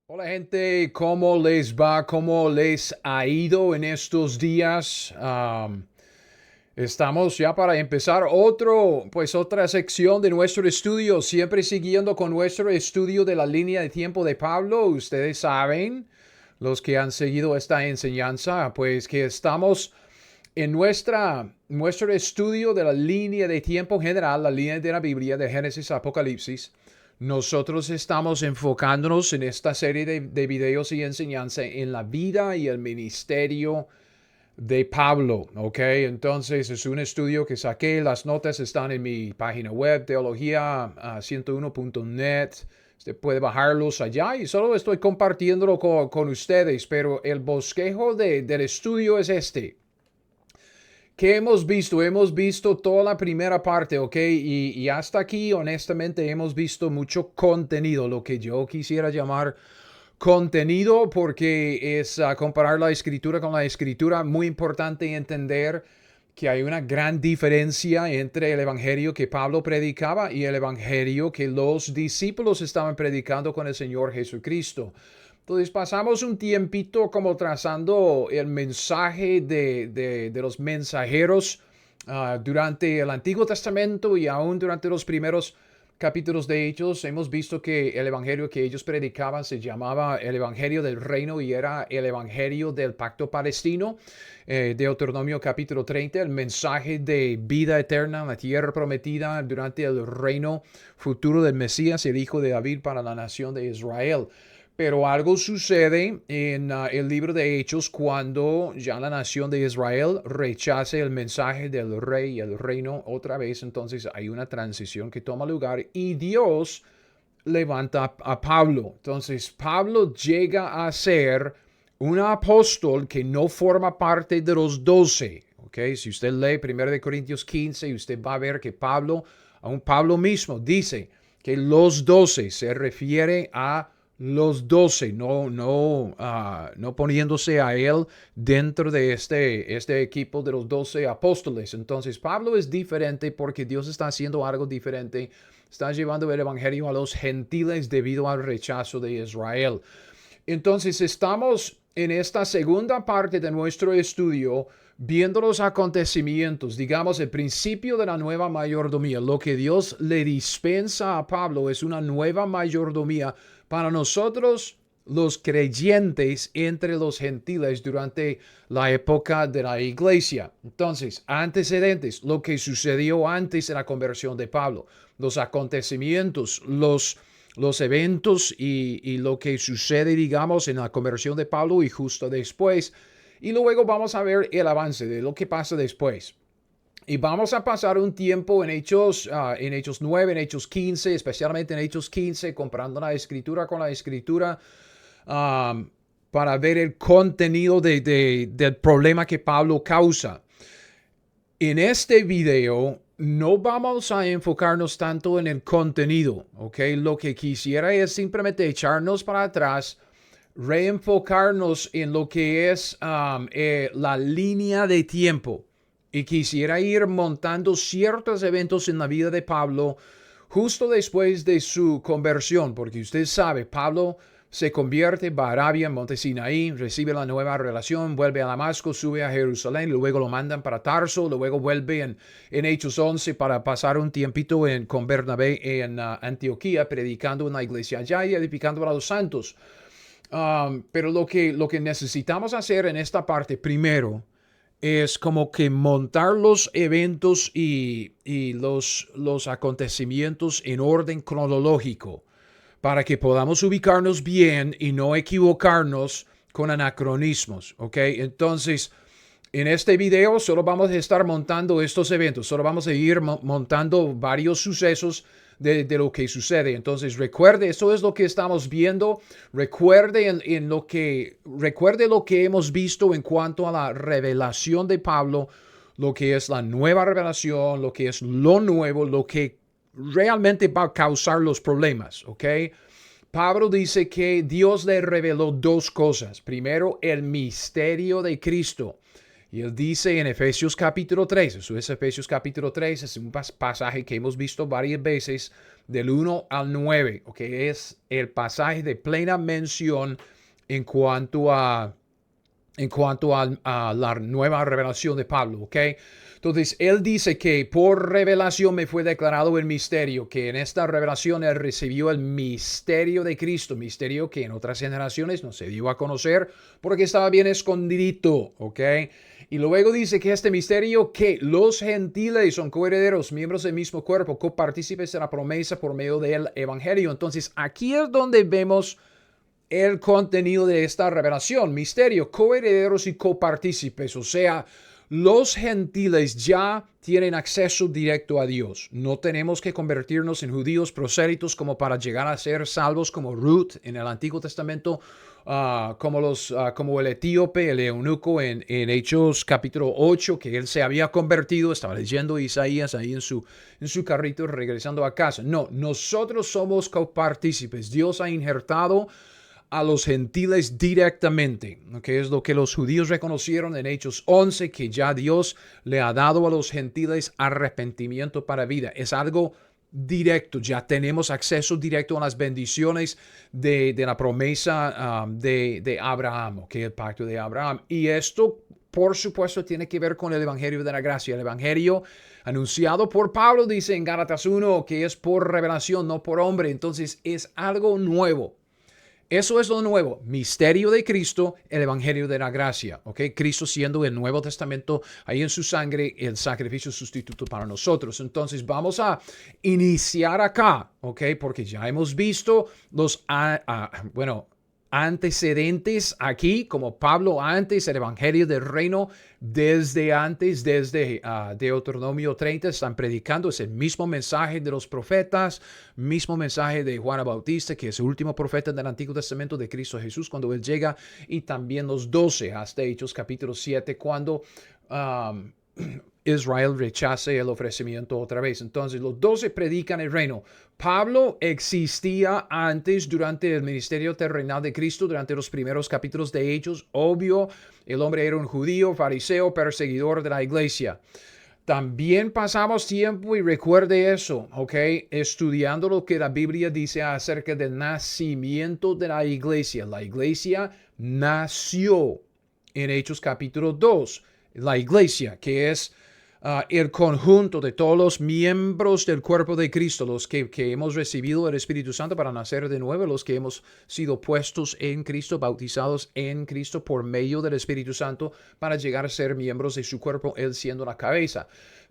Hola gente, ¿cómo les va? ¿Cómo les ha ido en estos días? Estamos ya para empezar otra sección de nuestro estudio, siempre siguiendo con nuestro estudio de la línea de tiempo de Pablo. Ustedes saben, los que han seguido esta enseñanza, pues que estamos en nuestro estudio de la línea de tiempo general, la línea de la Biblia, de Génesis a Apocalipsis. Nosotros estamos enfocándonos en esta serie de videos y enseñanza en la vida y el ministerio de Pablo, ¿ok? Entonces es un estudio que saqué, las notas están en mi página web, teología101.net. Usted puede bajarlos allá y solo estoy compartiéndolo con ustedes, pero el bosquejo del estudio es este. ¿Qué hemos visto? Hemos visto toda la primera parte, ¿ok? Y hasta aquí, honestamente, hemos visto mucho contenido, lo que yo quisiera llamar contenido, porque es comparar la escritura con la escritura. Muy importante entender que hay una gran diferencia entre el evangelio que Pablo predicaba y el evangelio que los discípulos estaban predicando con el Señor Jesucristo. Entonces pasamos un tiempito como trazando el mensaje de los mensajeros durante el Antiguo Testamento y aún durante los primeros capítulos de Hechos. Hemos visto que el evangelio que ellos predicaban se llamaba el evangelio del reino y era el evangelio del pacto palestino. Deuteronomio capítulo 30, el mensaje de vida eterna en la tierra prometida durante el reino futuro del Mesías, el hijo de David para la nación de Israel. Pero algo sucede en el libro de Hechos cuando ya la nación de Israel rechace el mensaje del rey y el reino otra vez. Entonces hay una transición que toma lugar y Dios levanta a Pablo. Entonces Pablo llega a ser un apóstol que no forma parte de los 12. ¿Okay? Si usted lee 1 Corintios 15, usted va a ver que Pablo, aún Pablo mismo, dice que los 12 se refiere a los 12, no poniéndose a él dentro de este equipo de los 12 apóstoles. Entonces Pablo es diferente porque Dios está haciendo algo diferente. Está llevando el evangelio a los gentiles debido al rechazo de Israel. Entonces estamos en esta segunda parte de nuestro estudio viendo los acontecimientos, digamos, el principio de la nueva mayordomía. Lo que Dios le dispensa a Pablo es una nueva mayordomía para nosotros los creyentes entre los gentiles durante la época de la iglesia. Entonces, antecedentes, lo que sucedió antes de la conversión de Pablo, los acontecimientos, los eventos y lo que sucede, digamos, en la conversión de Pablo y justo después. Y luego vamos a ver el avance de lo que pasa después. Y vamos a pasar un tiempo en Hechos 9, en Hechos 15, especialmente en Hechos 15, comparando la escritura con la escritura, para ver el contenido del problema que Pablo causa. En este video no vamos a enfocarnos tanto en el contenido, ¿ok? Lo que quisiera es simplemente echarnos para atrás, reenfocarnos en lo que es la línea de tiempo. Y quisiera ir montando ciertos eventos en la vida de Pablo justo después de su conversión, porque usted sabe, Pablo se convierte, va a Arabia, en Monte Sinaí, recibe la nueva relación, vuelve a Damasco, sube a Jerusalén, luego lo mandan para Tarso, luego vuelve en Hechos 11 para pasar un tiempito con Bernabé en Antioquía, predicando en la iglesia allá y edificando a los santos. Pero lo que necesitamos hacer en esta parte primero es como que montar los eventos y los acontecimientos en orden cronológico para que podamos ubicarnos bien y no equivocarnos con anacronismos, ¿ok? Entonces, en este video solo vamos a estar montando estos eventos, solo vamos a ir montando varios sucesos de lo que sucede. Entonces, recuerde, eso es lo que estamos viendo. Recuerde lo que hemos visto en cuanto a la revelación de Pablo, lo que es la nueva revelación, lo que es lo nuevo, lo que realmente va a causar los problemas, ¿ok? Pablo dice que Dios le reveló dos cosas. Primero, el misterio de Cristo. Y él dice en Efesios capítulo 3, eso es Efesios capítulo 3, es un pasaje que hemos visto varias veces del 1 al 9, ¿ok? Es el pasaje de plena mención en cuanto a la nueva revelación de Pablo, ¿ok? Entonces, él dice que por revelación me fue declarado el misterio, que en esta revelación él recibió el misterio de Cristo, misterio que en otras generaciones no se dio a conocer porque estaba bien escondidito, ¿ok? Y luego dice que este misterio, que los gentiles son coherederos, miembros del mismo cuerpo, copartícipes de la promesa por medio del evangelio. Entonces, aquí es donde vemos el contenido de esta revelación, misterio, coherederos y copartícipes, o sea, los gentiles ya tienen acceso directo a Dios. No tenemos que convertirnos en judíos prosélitos como para llegar a ser salvos como Ruth en el Antiguo Testamento, como el etíope, el eunuco en Hechos capítulo 8, que él se había convertido, estaba leyendo Isaías ahí en su carrito regresando a casa. No, nosotros somos copartícipes. Dios ha injertado a los gentiles directamente, que es lo que los judíos reconocieron en Hechos 11, que ya Dios le ha dado a los gentiles arrepentimiento para vida. Es algo directo, ya tenemos acceso directo a las bendiciones de la promesa de Abraham, el pacto de Abraham. Y esto, por supuesto, tiene que ver con el Evangelio de la Gracia. El Evangelio anunciado por Pablo, dice en Gálatas 1, que es por revelación, no por hombre. Entonces es algo nuevo. Eso es lo nuevo, misterio de Cristo, el Evangelio de la Gracia, ¿ok? Cristo siendo el Nuevo Testamento, ahí en su sangre, el sacrificio sustituto para nosotros. Entonces vamos a iniciar acá, ¿ok? Porque ya hemos visto los, antecedentes aquí, como Pablo antes, el Evangelio del Reino, desde antes, desde Deuteronomio 30, están predicando, es el mismo mensaje de los profetas, mismo mensaje de Juan Bautista, que es el último profeta del Antiguo Testamento de Cristo Jesús cuando él llega, y también los 12, hasta Hechos capítulo 7, cuando Israel rechace el ofrecimiento otra vez. Entonces los 12 predican el reino. Pablo existía antes, durante el ministerio terrenal de Cristo, durante los primeros capítulos de Hechos. Obvio, el hombre era un judío, fariseo, perseguidor de la iglesia. También pasamos tiempo, y recuerde eso, ¿ok? Estudiando lo que la Biblia dice acerca del nacimiento de la iglesia. La iglesia nació en Hechos capítulo 2. La iglesia, que es el conjunto de todos los miembros del cuerpo de Cristo, los que hemos recibido el Espíritu Santo para nacer de nuevo, los que hemos sido puestos en Cristo, bautizados en Cristo por medio del Espíritu Santo para llegar a ser miembros de su cuerpo, Él siendo la cabeza.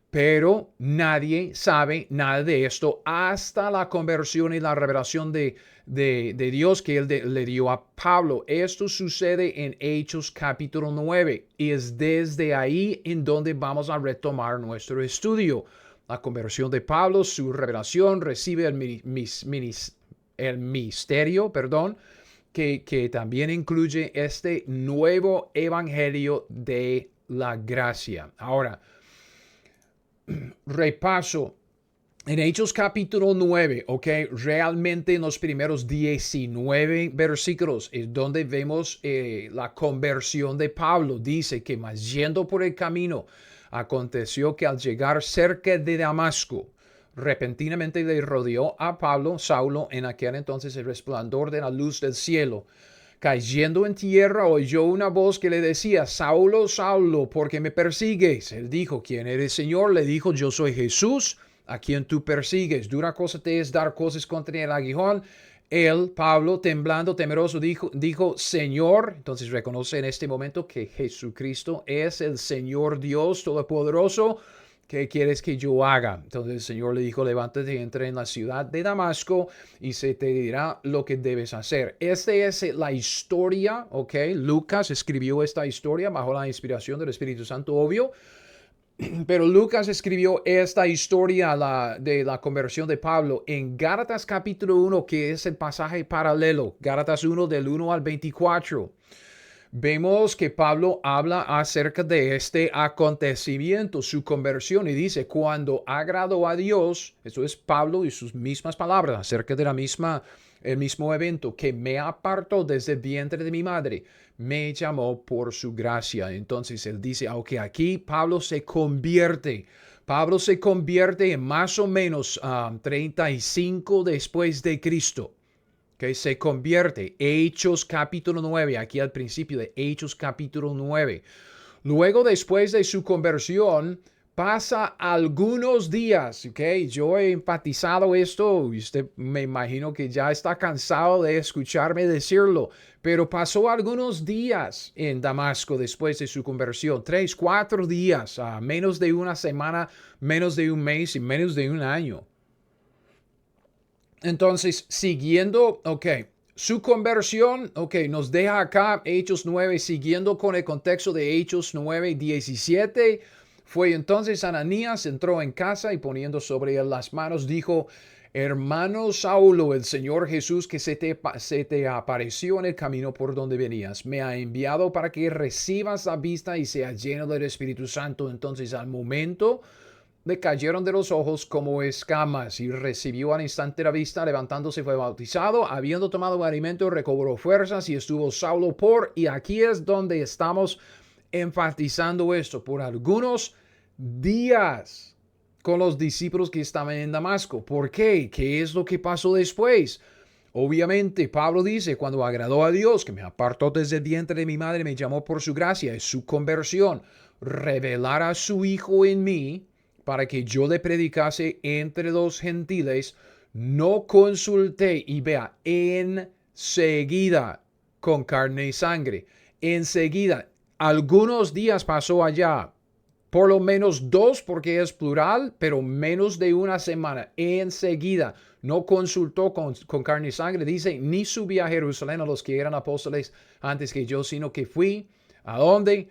Pero nadie sabe nada de esto hasta la conversión y la revelación de Dios que Él le dio a Pablo. Esto sucede en Hechos capítulo 9 y es desde ahí en donde vamos a retomar nuestro estudio. La conversión de Pablo, su revelación, recibe el misterio, que también incluye este nuevo evangelio de la gracia. Ahora, repaso. En Hechos capítulo 9, ¿ok? Realmente en los primeros 19 versículos es donde vemos la conversión de Pablo. Dice que más yendo por el camino, aconteció que al llegar cerca de Damasco, repentinamente le rodeó a Pablo, Saulo, en aquel entonces el resplandor de la luz del cielo. Cayendo en tierra, oyó una voz que le decía: Saulo, Saulo, ¿por qué me persigues? Él dijo: ¿Quién eres, Señor? Le dijo: Yo soy Jesús, a quien tú persigues. Dura cosa te es dar cosas contra el aguijón. Él, Pablo, temblando, temeroso, dijo: Señor. Entonces reconoce en este momento que Jesucristo es el Señor Dios Todopoderoso. ¿Qué quieres que yo haga? Entonces el Señor le dijo: levántate y entra en la ciudad de Damasco y se te dirá lo que debes hacer. Esta es la historia, ¿ok? Lucas escribió esta historia bajo la inspiración del Espíritu Santo, obvio. Pero Lucas escribió esta historia de la conversión de Pablo en Gálatas capítulo 1, que es el pasaje paralelo. Gálatas 1 del 1 al 24. Vemos que Pablo habla acerca de este acontecimiento, su conversión, y dice: cuando agradó a Dios, esto es Pablo y sus mismas palabras acerca de la misma el mismo evento, que me apartó desde el vientre de mi madre, me llamó por su gracia. Entonces él dice, ok, aquí Pablo se convierte. Pablo se convierte en más o menos 35 después de Cristo. Que se convierte. Hechos capítulo 9, aquí al principio de Hechos capítulo 9. Luego, después de su conversión, pasa algunos días, ¿ok? Yo he enfatizado esto y usted me imagino que ya está cansado de escucharme decirlo, pero pasó algunos días en Damasco después de su conversión, 3, 4 días, menos de una semana, menos de un mes y menos de un año. Entonces, siguiendo, ok, su conversión, ok, nos deja acá Hechos 9, siguiendo con el contexto de Hechos 9, 17. Fue entonces Ananías, entró en casa y poniendo sobre él las manos, dijo, hermano Saulo, el Señor Jesús que se te apareció en el camino por donde venías, me ha enviado para que recibas la vista y seas lleno del Espíritu Santo. Entonces, al momento le cayeron de los ojos como escamas y recibió al instante la vista, levantándose fue bautizado, habiendo tomado alimento recobró fuerzas y estuvo Saulo y aquí es donde estamos enfatizando esto, por algunos días con los discípulos que estaban en Damasco. ¿Por qué? ¿Qué es lo que pasó después? Obviamente, Pablo dice, cuando agradó a Dios, que me apartó desde el vientre de mi madre, me llamó por su gracia, es su conversión, revelar a su Hijo en mí, para que yo le predicase entre los gentiles, no consulté, y vea, enseguida, con carne y sangre, enseguida, algunos días pasó allá, por lo menos 2 porque es plural, pero menos de una semana, enseguida, no consultó con carne y sangre, dice, ni subí a Jerusalén a los que eran apóstoles antes que yo, sino que fui, ¿a dónde?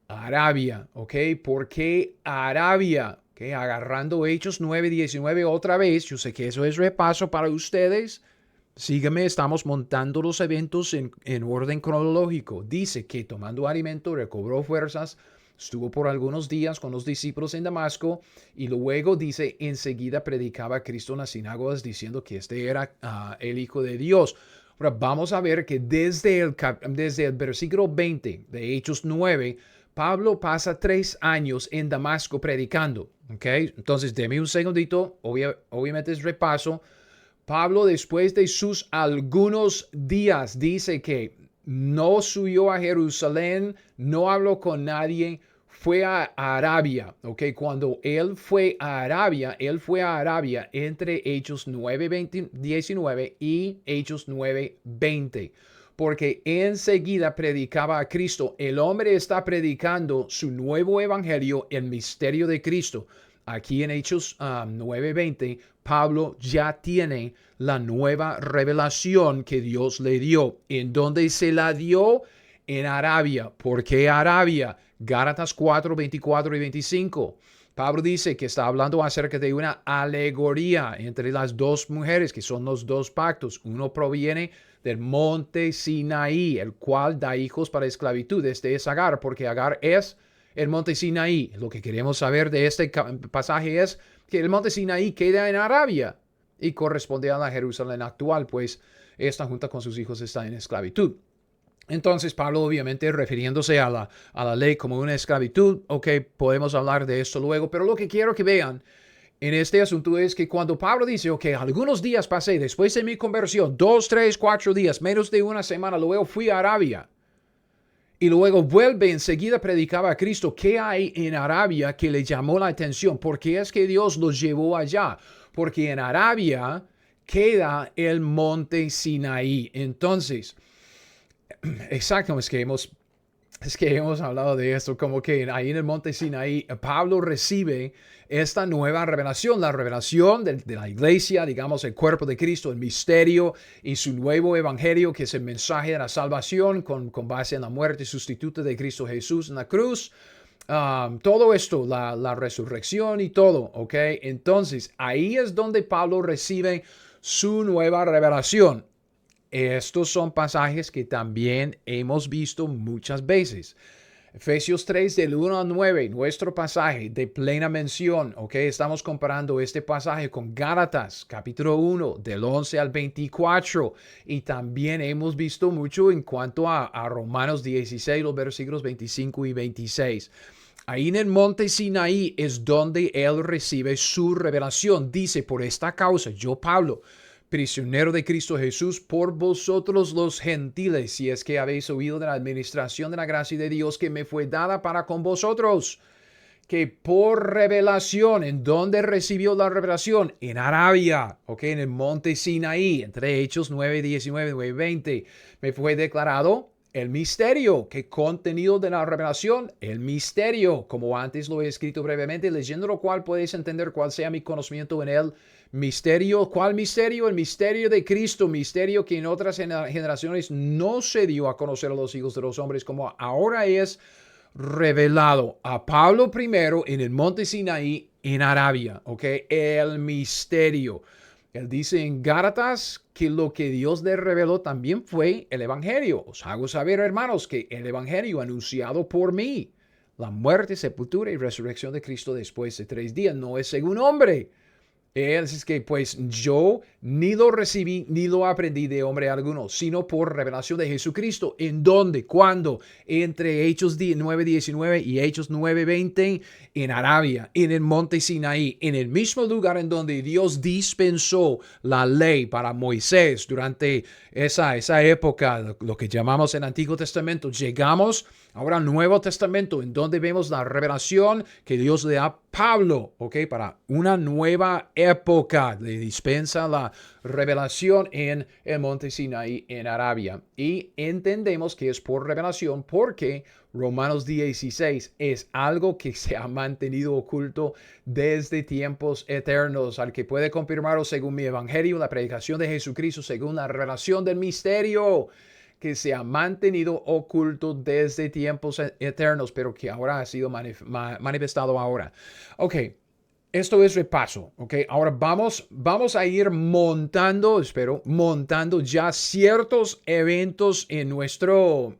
Arabia, ¿ok? ¿Por qué Arabia? Okay, agarrando Hechos 9:19 otra vez. Yo sé que eso es repaso para ustedes. Sígueme, estamos montando los eventos en orden cronológico. Dice que tomando alimento recobró fuerzas, estuvo por algunos días con los discípulos en Damasco y luego dice, enseguida predicaba a Cristo en las sinagogas diciendo que este era el Hijo de Dios. Ahora vamos a ver que desde el versículo 20 de Hechos 9, Pablo pasa 3 años en Damasco predicando. ¿Okay? Entonces, deme un segundito. Obviamente es repaso. Pablo, después de sus algunos días, dice que no subió a Jerusalén, no habló con nadie, fue a Arabia. ¿Okay? Cuando él fue a Arabia entre Hechos 9:19 y Hechos 9:20. Porque enseguida predicaba a Cristo. El hombre está predicando su nuevo evangelio, el misterio de Cristo. Aquí en Hechos 9:20, Pablo ya tiene la nueva revelación que Dios le dio. ¿En dónde se la dio? En Arabia. ¿Por qué Arabia? Gálatas 4:24 y 25. Pablo dice que está hablando acerca de una alegoría entre las dos mujeres, que son los dos pactos. Uno proviene del monte Sinaí, el cual da hijos para esclavitud. Este es Agar, porque Agar es el monte Sinaí. Lo que queremos saber de este pasaje es que el monte Sinaí queda en Arabia y corresponde a la Jerusalén actual, pues esta junta con sus hijos está en esclavitud. Entonces, Pablo, obviamente, refiriéndose a la ley como una esclavitud, ok, podemos hablar de esto luego, pero lo que quiero que vean en este asunto es que cuando Pablo dice, ok, algunos días pasé después de mi conversión, 2, 3, 4 días, menos de una semana, luego fui a Arabia y luego vuelve, enseguida predicaba a Cristo. ¿Qué hay en Arabia que le llamó la atención? ¿Por qué es que Dios los llevó allá? Porque en Arabia queda el monte Sinaí. Entonces, exacto, es que hemos hablado de esto, como que ahí en el monte Sinaí, Pablo recibe esta nueva revelación, la revelación de la iglesia, digamos, el cuerpo de Cristo, el misterio y su nuevo evangelio, que es el mensaje de la salvación con base en la muerte sustituta de Cristo Jesús en la cruz. Todo esto, la resurrección y todo, ¿ok? Entonces, ahí es donde Pablo recibe su nueva revelación. Estos son pasajes que también hemos visto muchas veces. Efesios 3 del 1 al 9, nuestro pasaje de plena mención, ¿ok? Estamos comparando este pasaje con Gálatas, capítulo 1, del 11 al 24. Y también hemos visto mucho en cuanto a Romanos 16, los versículos 25 y 26. Ahí en el monte Sinaí es donde él recibe su revelación. Dice, por esta causa, yo Pablo, prisionero de Cristo Jesús, por vosotros los gentiles, si es que habéis oído de la administración de la gracia de Dios que me fue dada para con vosotros, que por revelación, ¿en dónde recibió la revelación? En Arabia, ¿ok? En el monte Sinaí, entre Hechos 9, 19, 9, 20, me fue declarado el misterio. ¿Qué contenido de la revelación? El misterio, como antes lo he escrito brevemente, leyendo lo cual podéis entender cuál sea mi conocimiento en él. Misterio, ¿cuál misterio? El misterio de Cristo, misterio que en otras generaciones no se dio a conocer a los hijos de los hombres, como ahora es revelado a Pablo primero en el monte Sinaí en Arabia, ¿ok? El misterio. Él dice en Gálatas que lo que Dios le reveló también fue el evangelio. Os hago saber, hermanos, que el evangelio anunciado por mí, la muerte, sepultura y resurrección de Cristo después de 3 días, no es según hombre. Él es que pues yo ni lo recibí ni lo aprendí de hombre alguno, sino por revelación de Jesucristo. ¿En dónde? ¿Cuándo? Entre Hechos 9:19 y Hechos 9:20 en Arabia, en el monte Sinaí, en el mismo lugar en donde Dios dispensó la ley para Moisés durante esa época, lo que llamamos el Antiguo Testamento. Llegamos ahora al Nuevo Testamento, en donde vemos la revelación que Dios le da a Pablo, ¿ok? Para una nueva época. Le dispensa la revelación en el monte Sinaí en Arabia. Y entendemos que es por revelación porque Romanos 16 es algo que se ha mantenido oculto desde tiempos eternos. Al que puede confirmarlo según mi evangelio, la predicación de Jesucristo, según la revelación del misterio que se ha mantenido oculto desde tiempos eternos, pero que ahora ha sido manifestado ahora. Ok, esto es repaso, ok. Ahora vamos a ir montando ya ciertos eventos en nuestra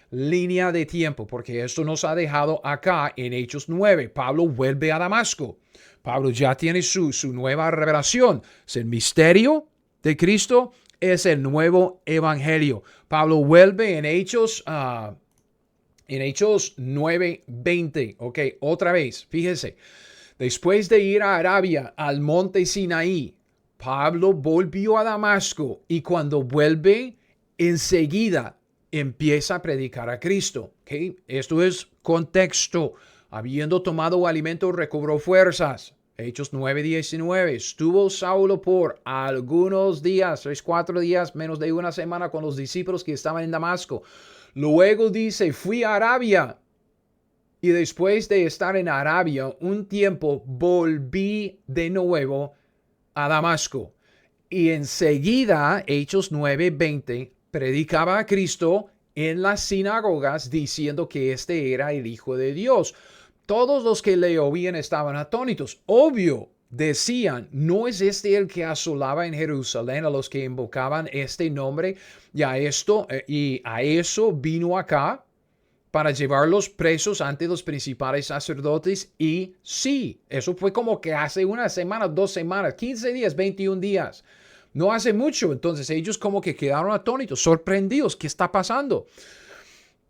línea de tiempo, porque esto nos ha dejado acá en Hechos 9. Pablo vuelve a Damasco. Pablo ya tiene su nueva revelación. Es el misterio de Cristo, es el nuevo evangelio. Pablo vuelve en Hechos 9:20. Ok, otra vez, fíjense. Después de ir a Arabia, al monte Sinaí, Pablo volvió a Damasco y cuando vuelve, enseguida empieza a predicar a Cristo. ¿Okay? Esto es contexto. Habiendo tomado alimento, recobró fuerzas. Hechos 9:19. Estuvo Saulo por algunos días, 3-4 días, menos de una semana con los discípulos que estaban en Damasco. Luego dice, fui a Arabia. Y después de estar en Arabia un tiempo, volví de nuevo a Damasco. Y enseguida, Hechos 9:20, predicaba a Cristo en las sinagogas diciendo que este era el Hijo de Dios. Todos los que le oían estaban atónitos. Obvio, decían, ¿no es este el que asolaba en Jerusalén a los que invocaban este nombre? Y a eso vino acá para llevarlos presos ante los principales sacerdotes. Y sí, eso fue como que hace una semana, 2 semanas, 15 días, 21 días. No hace mucho. Entonces ellos como que quedaron atónitos, sorprendidos. ¿Qué está pasando?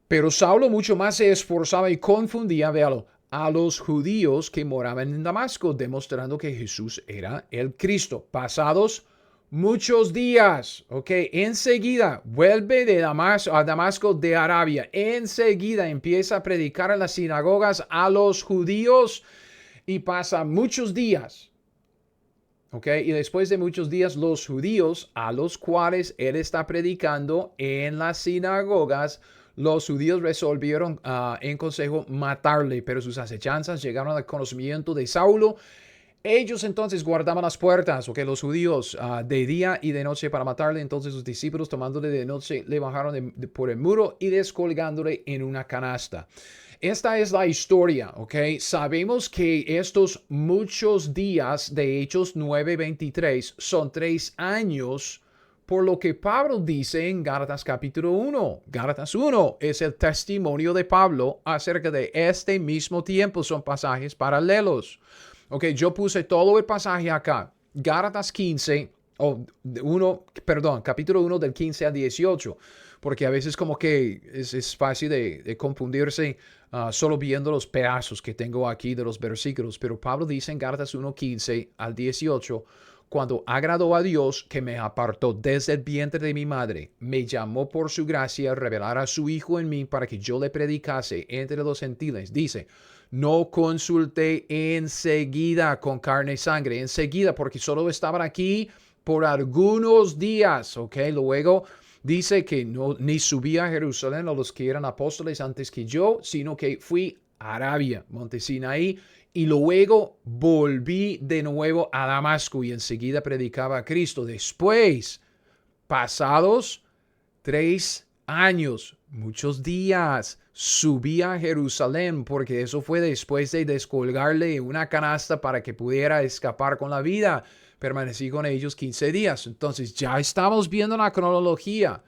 Pero Saulo mucho más se esforzaba y confundía, véalo, a los judíos que moraban en Damasco, demostrando que Jesús era el Cristo. Pasados muchos días, ok, enseguida vuelve a Damasco de Arabia. Enseguida empieza a predicar en las sinagogas a los judíos y pasa muchos días. Ok, y después de muchos días, los judíos a los cuales él está predicando en las sinagogas, los judíos resolvieron en consejo matarle, pero sus acechanzas llegaron al conocimiento de Saulo. Ellos entonces guardaban las puertas, los judíos, de día y de noche para matarle. Entonces sus discípulos, tomándole de noche, le bajaron por el muro y descolgándole en una canasta. Esta es la historia, ¿ok? Sabemos que estos muchos días de Hechos 9:23 son 3 años por lo que Pablo dice en Gálatas capítulo 1. Gálatas 1 es el testimonio de Pablo acerca de este mismo tiempo. Son pasajes paralelos. Ok, yo puse todo el pasaje acá. Gálatas 15, capítulo 1 del 15 al 18. Porque a veces como que es fácil de confundirse solo viendo los pedazos que tengo aquí de los versículos. Pero Pablo dice en Gálatas 1, 15 al 18, cuando agradó a Dios que me apartó desde el vientre de mi madre, me llamó por su gracia a revelar a su Hijo en mí para que yo le predicase entre los gentiles. Dice, no consulté enseguida con carne y sangre, enseguida, porque solo estaban aquí por algunos días, ¿ok? Luego dice que no, ni subí a Jerusalén a los que eran apóstoles antes que yo, sino que fui a Arabia, Monte Sinaí, y luego volví de nuevo a Damasco y enseguida predicaba a Cristo. Después, pasados 3 años, muchos días, subí a Jerusalén porque eso fue después de descolgarle una canasta para que pudiera escapar con la vida. Permanecí con ellos 15 días. Entonces ya estamos viendo la cronología.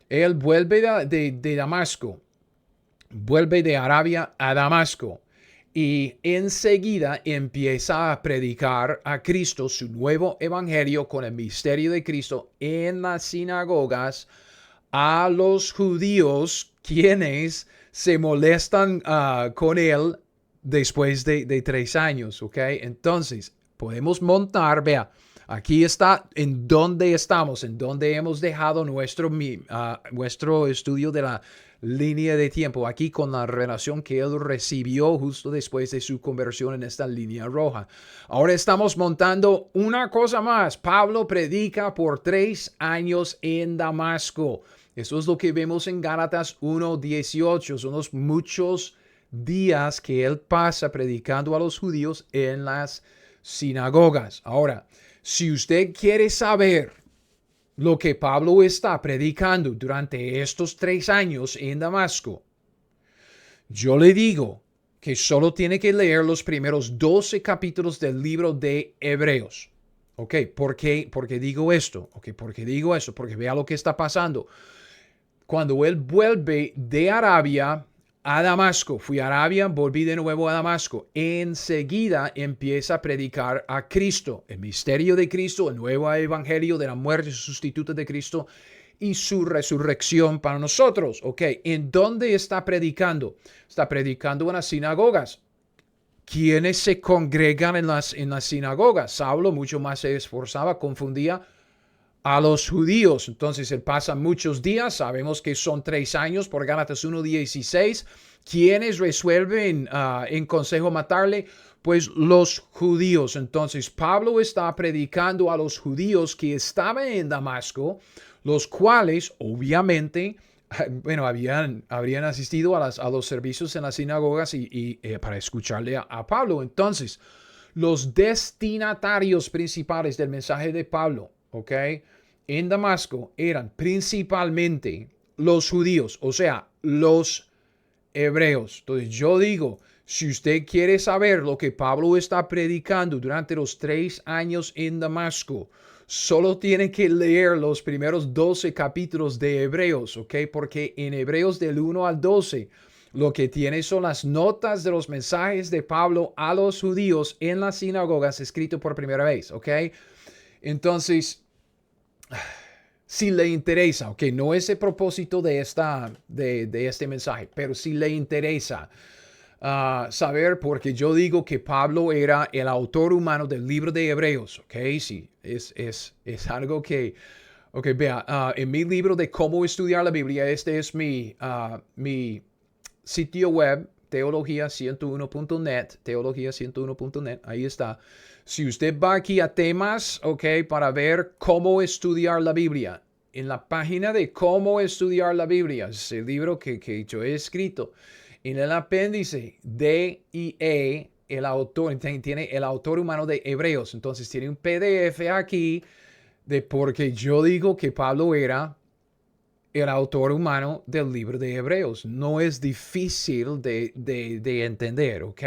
Él vuelve de Damasco, vuelve de Arabia a Damasco y enseguida empieza a predicar a Cristo su nuevo evangelio con el misterio de Cristo en las sinagogas a los judíos quienes se molestan con él después de 3 años, ¿ok? Entonces, podemos montar, vea, aquí está en donde estamos, en donde hemos dejado nuestro estudio de la línea de tiempo, aquí con la revelación que él recibió justo después de su conversión en esta línea roja. Ahora estamos montando una cosa más. Pablo predica por 3 años en Damasco. Eso es lo que vemos en Gálatas 1:18. Son los muchos días que él pasa predicando a los judíos en las sinagogas. Ahora, si usted quiere saber lo que Pablo está predicando durante estos 3 años en Damasco, yo le digo que solo tiene que leer los primeros 12 capítulos del libro de Hebreos. ¿Ok? ¿Por qué digo esto? ¿Ok? ¿Por qué digo eso? Porque vea lo que está pasando. Cuando él vuelve de Arabia a Damasco, fui a Arabia, volví de nuevo a Damasco, enseguida empieza a predicar a Cristo, el misterio de Cristo, el nuevo evangelio de la muerte sustituta de Cristo y su resurrección para nosotros. Ok, ¿en dónde está predicando? Está predicando en las sinagogas. ¿Quiénes se congregan en las sinagogas? Saulo mucho más se esforzaba, confundía a los judíos. Entonces él pasa muchos días, sabemos que son 3 años por Gálatas 1:16. ¿Quiénes resuelven en consejo matarle? Pues los judíos. Entonces Pablo está predicando a los judíos que estaban en Damasco, los cuales obviamente, bueno, habrían asistido a los servicios en las sinagogas y para escucharle a Pablo. Entonces, los destinatarios principales del mensaje de Pablo, ¿ok?, en Damasco eran principalmente los judíos, o sea, los hebreos. Entonces yo digo, si usted quiere saber lo que Pablo está predicando durante los 3 años en Damasco, solo tiene que leer los primeros 12 capítulos de Hebreos, ¿ok? Porque en Hebreos del 1 al 12, lo que tiene son las notas de los mensajes de Pablo a los judíos en las sinagogas escrito por primera vez, ¿ok? Entonces, si le interesa, ok, no es el propósito de este mensaje, pero si le interesa saber, porque yo digo que Pablo era el autor humano del libro de Hebreos, ok, sí, es algo que, ok, vea, en mi libro de cómo estudiar la Biblia, este es mi sitio web, teología101.net, teología101.net, ahí está. Si usted va aquí a temas, ok, para ver cómo estudiar la Biblia, en la página de cómo estudiar la Biblia, es el libro que yo he escrito, en el apéndice D y E, el autor, tiene el autor humano de Hebreos, entonces tiene un PDF aquí de porque yo digo que Pablo era el autor humano del libro de Hebreos. No es difícil de entender, ¿ok?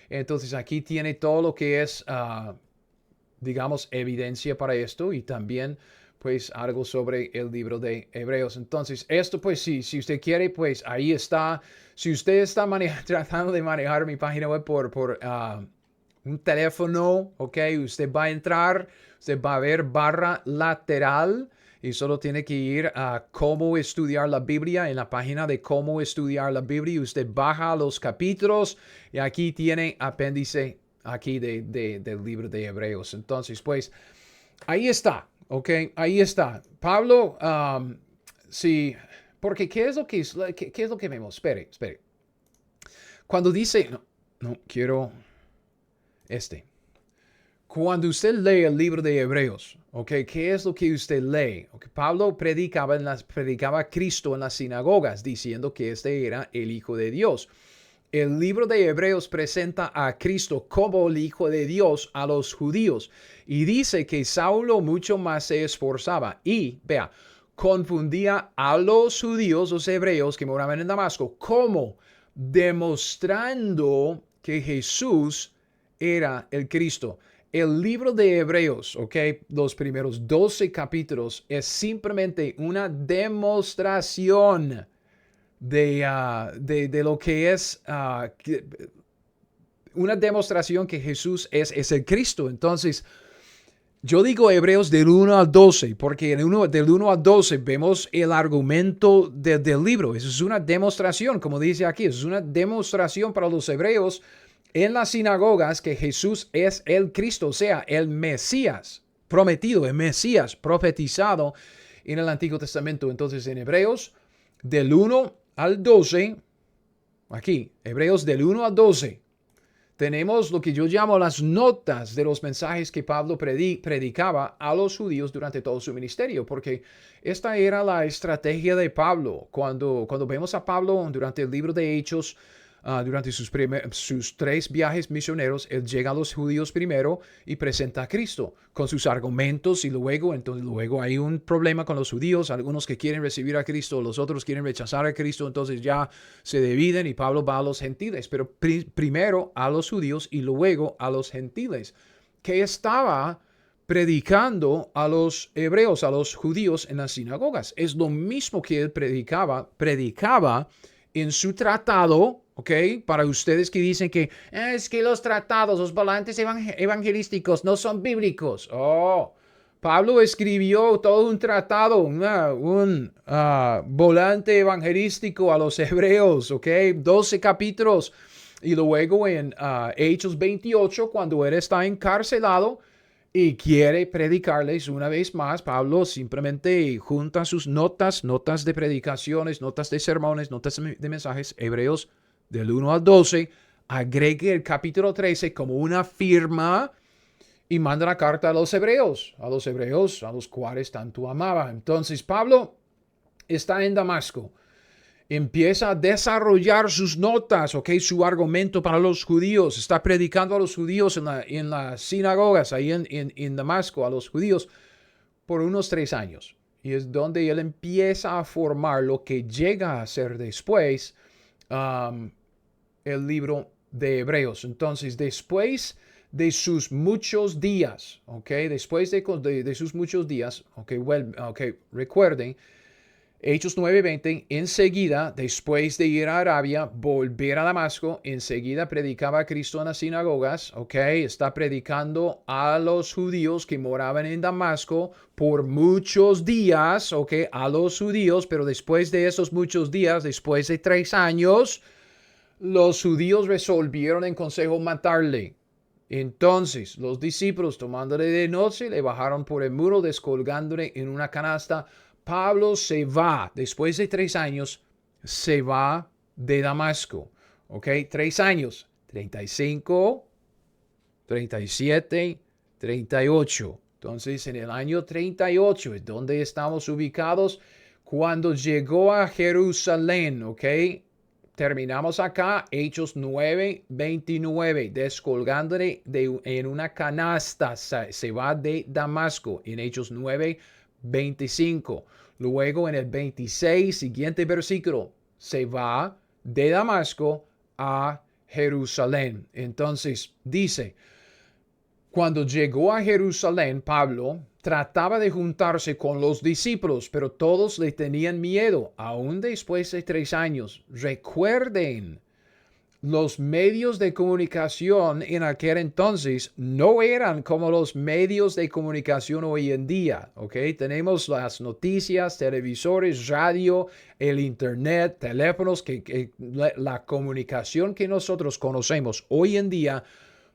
Entonces aquí tiene todo lo que es, digamos, evidencia para esto y también pues algo sobre el libro de Hebreos. Entonces, esto pues sí, si usted quiere, pues ahí está. Si usted está tratando de manejar mi página web por un teléfono, ok, usted va a entrar, usted va a ver barra lateral y solo tiene que ir a cómo estudiar la Biblia. En la página de cómo estudiar la Biblia, usted baja los capítulos y aquí tiene apéndice aquí del libro de Hebreos. Entonces, pues, ahí está, ok, ahí está. Pablo, sí, porque ¿qué es lo qué es lo que vemos? Espere. Cuando dice, no, quiero Cuando usted lee el libro de Hebreos, okay, ¿qué es lo que usted lee? Okay, Pablo predicaba a Cristo en las sinagogas, diciendo que este era el Hijo de Dios. El libro de Hebreos presenta a Cristo como el Hijo de Dios a los judíos y dice que Saulo mucho más se esforzaba y, vea, confundía a los judíos, los hebreos que moraban en Damasco, como demostrando que Jesús era el Cristo. El libro de Hebreos, ok, los primeros 12 capítulos es simplemente una demostración de lo que es una demostración que Jesús es el Cristo. Entonces, yo digo Hebreos del 1 al 12, porque del 1 al 12 vemos el argumento del libro. Eso es una demostración, como dice aquí, es una demostración para los hebreos en las sinagogas que Jesús es el Cristo, o sea, el Mesías prometido, el Mesías profetizado en el Antiguo Testamento. Entonces, en Hebreos del 1 al 12, aquí, Hebreos del 1 al 12, tenemos lo que yo llamo las notas de los mensajes que Pablo predicaba a los judíos durante todo su ministerio, porque esta era la estrategia de Pablo. Cuando vemos a Pablo durante el libro de Hechos, durante sus 3 viajes misioneros, él llega a los judíos primero y presenta a Cristo con sus argumentos y luego hay un problema con los judíos, algunos que quieren recibir a Cristo, los otros quieren rechazar a Cristo, entonces ya se dividen y Pablo va a los gentiles, pero primero a los judíos y luego a los gentiles, que estaba predicando a los hebreos, a los judíos en las sinagogas. Es lo mismo que él predicaba en su tratado, ¿ok? Para ustedes que dicen que es que los tratados, los volantes evangelísticos no son bíblicos. Oh, Pablo escribió todo un tratado, un volante evangelístico a los hebreos, ¿ok? 12 capítulos. Y luego en Hechos 28, cuando él está encarcelado y quiere predicarles una vez más, Pablo simplemente junta sus notas de predicaciones, notas de sermones, notas de mensajes, Hebreos del 1 al 12, agregue el capítulo 13 como una firma y manda la carta a los hebreos a los cuales tanto amaba. Entonces Pablo está en Damasco, empieza a desarrollar sus notas, ¿ok? Su argumento para los judíos. Está predicando a los judíos en las sinagogas, ahí en Damasco, a los judíos, por unos 3 años. Y es donde él empieza a formar lo que llega a ser después el libro de Hebreos. Entonces, después de sus muchos días, ¿ok? Después de sus muchos días, ¿ok? Recuerden, Hechos 9:20, enseguida, después de ir a Arabia, volver a Damasco, enseguida predicaba a Cristo en las sinagogas, ¿ok? Está predicando a los judíos que moraban en Damasco por muchos días, ¿ok? A los judíos, pero después de esos muchos días, después de 3 años, los judíos resolvieron en consejo matarle. Entonces los discípulos, tomándole de noche, le bajaron por el muro, descolgándole en una canasta. Pablo se va, después de 3 años, se va de Damasco. ¿Ok? 3 años, 35, 37, 38. Entonces, en el año 38 es donde estamos ubicados cuando llegó a Jerusalén. ¿Ok? Terminamos acá, Hechos 9:29, descolgándole en una canasta, se va de Damasco, en Hechos 9:25. Luego en el 26, siguiente versículo, se va de Damasco a Jerusalén. Entonces dice, cuando llegó a Jerusalén, Pablo, trataba de juntarse con los discípulos, pero todos le tenían miedo, aún después de 3 años. Recuerden, los medios de comunicación en aquel entonces no eran como los medios de comunicación hoy en día, ¿ok? Tenemos las noticias, televisores, radio, el internet, teléfonos, la comunicación que nosotros conocemos hoy en día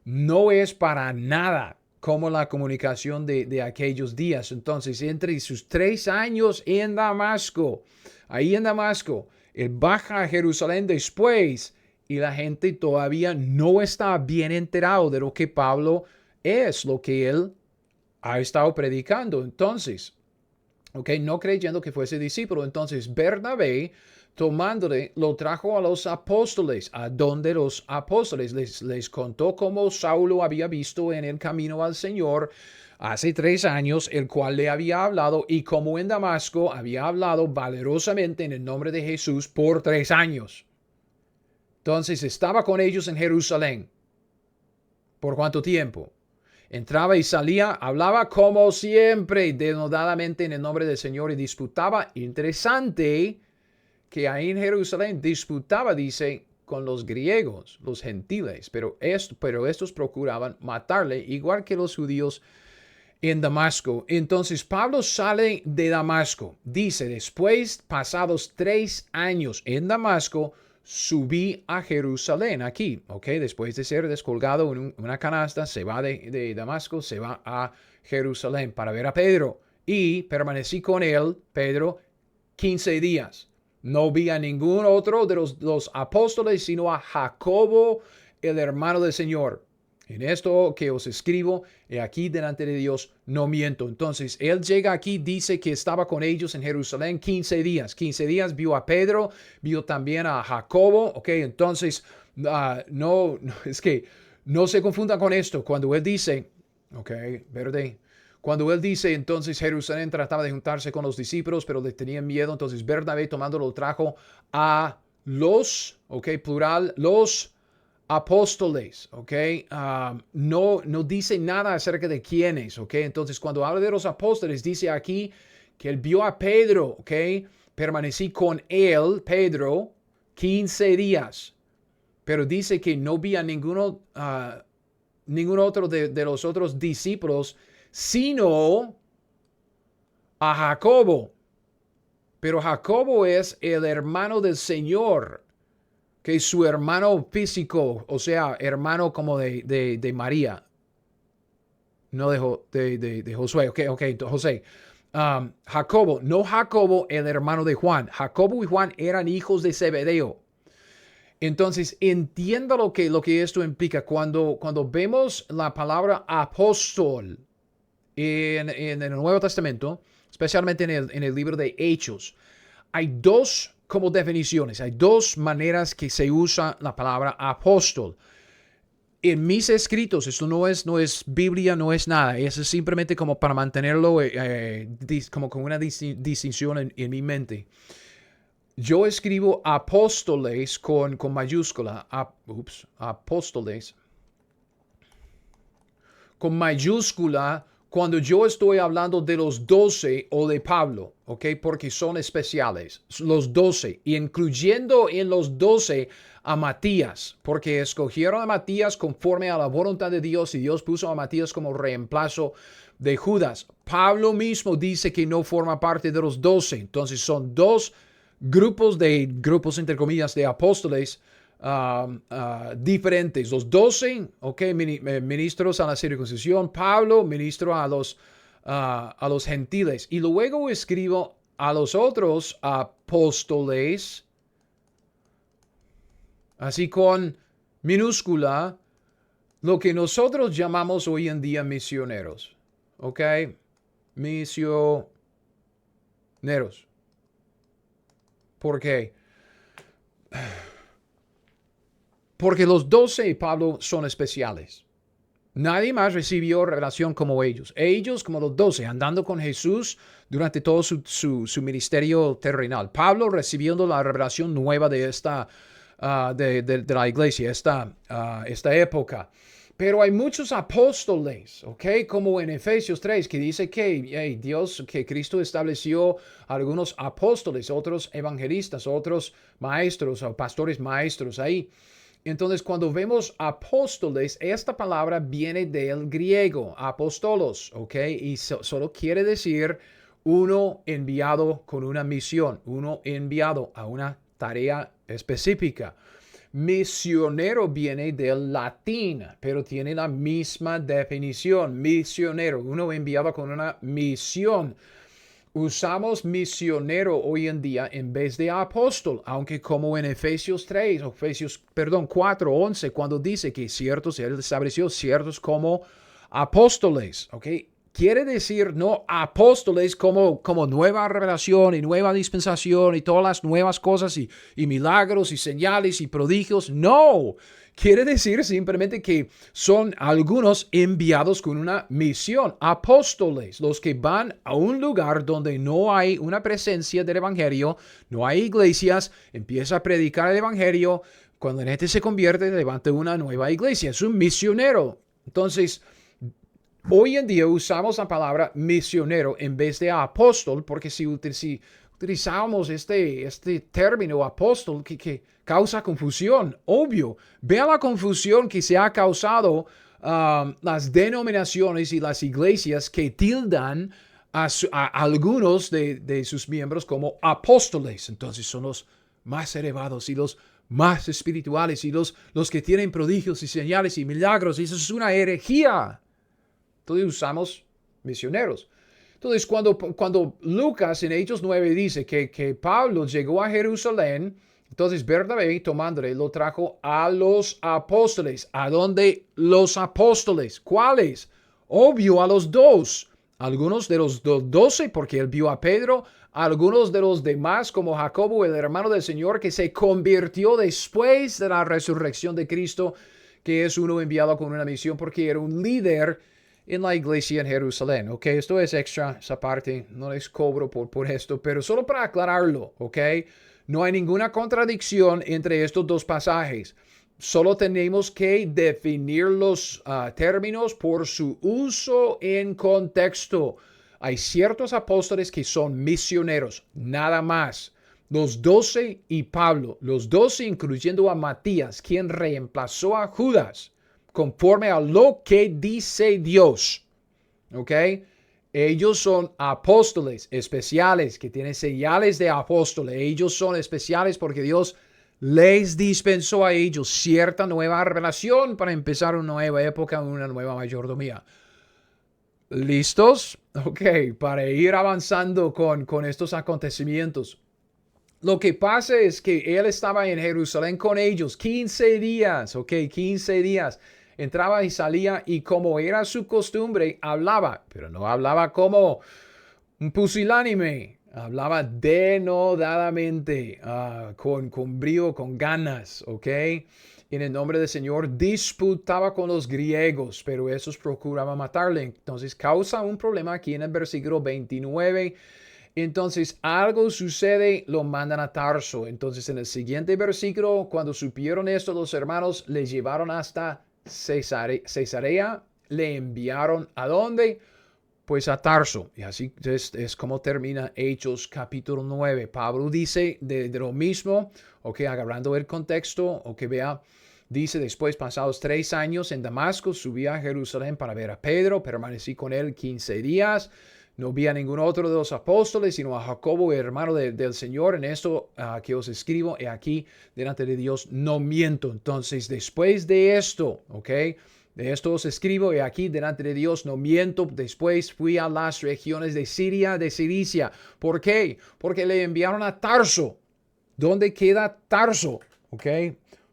no es para nada como la comunicación de aquellos días. Entonces, entre sus 3 años en Damasco, ahí en Damasco, él baja a Jerusalén después y la gente todavía no está bien enterado de lo que Pablo es, lo que él ha estado predicando. Entonces, no creyendo que fuese discípulo. Entonces, Bernabé, tomándole, lo trajo a los apóstoles, a donde los apóstoles les contó cómo Saulo había visto en el camino al Señor hace 3 años, el cual le había hablado, y como en Damasco había hablado valerosamente en el nombre de Jesús por 3 años. Entonces estaba con ellos en Jerusalén. ¿Por cuánto tiempo? Entraba y salía, hablaba como siempre, denodadamente en el nombre del Señor, y disputaba. Interesante que ahí en Jerusalén disputaba, dice, con los griegos, los gentiles, pero estos procuraban matarle, igual que los judíos en Damasco. Entonces Pablo sale de Damasco. Dice, después, pasados 3 años en Damasco, subí a Jerusalén, aquí, después de ser descolgado en una canasta, se va de Damasco, se va a Jerusalén para ver a Pedro, y permanecí con él, Pedro, 15 días. No vi a ningún otro de los apóstoles, sino a Jacobo, el hermano del Señor. En esto que os escribo, aquí delante de Dios, no miento. Entonces, él llega aquí, dice que estaba con ellos en Jerusalén 15 días. 15 días vio a Pedro, vio también a Jacobo. Entonces, no, es que no se confundan con esto. Cuando él dice, verde. Cuando él dice, entonces Jerusalén trataba de juntarse con los discípulos, pero le tenían miedo. Entonces, Bernabé tomándolo trajo a los, plural, los apóstoles, no dice nada acerca de quiénes, entonces cuando habla de los apóstoles dice aquí que él vio a Pedro, permanecí con él, Pedro, 15 días, pero dice que no vi a ningún otro de los otros discípulos, sino a Jacobo, pero Jacobo es el hermano del Señor, que es su hermano físico, o sea, hermano como de María, no de Josué, José. Jacobo, no Jacobo, el hermano de Juan. Jacobo y Juan eran hijos de Zebedeo. Entonces, entienda lo que esto implica. Cuando vemos la palabra apóstol en el Nuevo Testamento, especialmente en el libro de Hechos, hay dos como definiciones. Hay dos maneras que se usa la palabra apóstol. En mis escritos, esto no es Biblia, no es nada. Eso es simplemente como para mantenerlo como con una distinción en mi mente. Yo escribo apóstoles con mayúscula. Apóstoles. Con mayúscula cuando yo estoy hablando de los 12 o de Pablo, porque son especiales, los 12, incluyendo en los 12 a Matías, porque escogieron a Matías conforme a la voluntad de Dios y Dios puso a Matías como reemplazo de Judas. Pablo mismo dice que no forma parte de los 12, entonces son dos grupos entre comillas de apóstoles diferentes. Los 12, ministros a la circuncisión. Pablo, ministro a los gentiles. Y luego escribo a los otros apóstoles, así con minúscula, lo que nosotros llamamos hoy en día misioneros. Misioneros. ¿Por qué? Porque los 12, Pablo, son especiales. Nadie más recibió revelación como ellos. Ellos, como los 12, andando con Jesús durante todo su ministerio terrenal. Pablo recibiendo la revelación nueva de esta de la iglesia, esta época. Pero hay muchos apóstoles, ¿ok? Como en Efesios 3, que dice que Dios, que Cristo estableció algunos apóstoles, otros evangelistas, otros maestros o pastores maestros ahí. Entonces, cuando vemos apóstoles, esta palabra viene del griego, apostolos, ¿ok? Y solo quiere decir uno enviado con una misión, uno enviado a una tarea específica. Misionero viene del latín, pero tiene la misma definición. Misionero, uno enviado con una misión. Usamos misionero hoy en día en vez de apóstol, aunque como en Efesios 3, perdón, 4, 11, cuando dice que ciertos, él estableció ciertos como apóstoles, ¿ok? Quiere decir no apóstoles como nueva revelación y nueva dispensación y todas las nuevas cosas y milagros y señales y prodigios. No, quiere decir simplemente que son algunos enviados con una misión. Apóstoles, los que van a un lugar donde no hay una presencia del evangelio, no hay iglesias, empieza a predicar el evangelio. Cuando la gente se convierte, levanta una nueva iglesia. Es un misionero. Entonces, hoy en día usamos la palabra misionero en vez de apóstol, porque si utilizamos este término apóstol que causa confusión, obvio. Vea la confusión que se ha causado las denominaciones y las iglesias que tildan a algunos de sus miembros como apóstoles. Entonces son los más elevados y los más espirituales y los que tienen prodigios y señales y milagros. Y eso es una herejía. Entonces usamos misioneros. Entonces cuando Lucas en Hechos 9 dice que Pablo llegó a Jerusalén, entonces Bernabé tomándole lo trajo a los apóstoles. ¿A dónde los apóstoles? ¿Cuáles? Obvio a los dos. Algunos de los 12 porque él vio a Pedro. Algunos de los demás como Jacobo, el hermano del Señor, que se convirtió después de la resurrección de Cristo, que es uno enviado con una misión porque era un líder en la iglesia en Jerusalén, ¿ok? Esto es extra, esa parte, no les cobro por esto, pero solo para aclararlo, ¿ok? No hay ninguna contradicción entre estos dos pasajes. Solo tenemos que definir los términos por su uso en contexto. Hay ciertos apóstoles que son misioneros, nada más. Los 12 y Pablo, los 12 incluyendo a Matías, quien reemplazó a Judas, conforme a lo que dice Dios. ¿Ok? Ellos son apóstoles especiales que tienen señales de apóstoles. Ellos son especiales porque Dios les dispensó a ellos cierta nueva revelación para empezar una nueva época, una nueva mayordomía. ¿Listos? Ok, para ir avanzando con estos acontecimientos. Lo que pasa es que él estaba en Jerusalén con ellos 15 días, ok, 15 días. Entraba y salía y como era su costumbre, hablaba, pero no hablaba como un pusilánime. Hablaba denodadamente, con brío, con ganas, ¿ok? En el nombre del Señor disputaba con los griegos, pero esos procuraban matarle. Entonces causa un problema aquí en el versículo 29. Entonces algo sucede, lo mandan a Tarso. Entonces en el siguiente versículo, cuando supieron esto, los hermanos le llevaron hasta Cesarea, le enviaron ¿a dónde? Pues a Tarso. Y así es como termina Hechos capítulo 9. Pablo dice de lo mismo, ok, agarrando el contexto, ok, vea. Dice, después, pasados 3 años en Damasco, subí a Jerusalén para ver a Pedro, permanecí con él 15 días. No vi a ningún otro de los apóstoles, sino a Jacobo, el hermano del Señor. En esto que os escribo, he aquí, delante de Dios, no miento. Entonces, después de esto, ¿ok? De esto os escribo, he aquí, delante de Dios, no miento. Después fui a las regiones de Siria, de Cilicia. ¿Por qué? Porque le enviaron a Tarso. ¿Dónde queda Tarso? ¿Ok?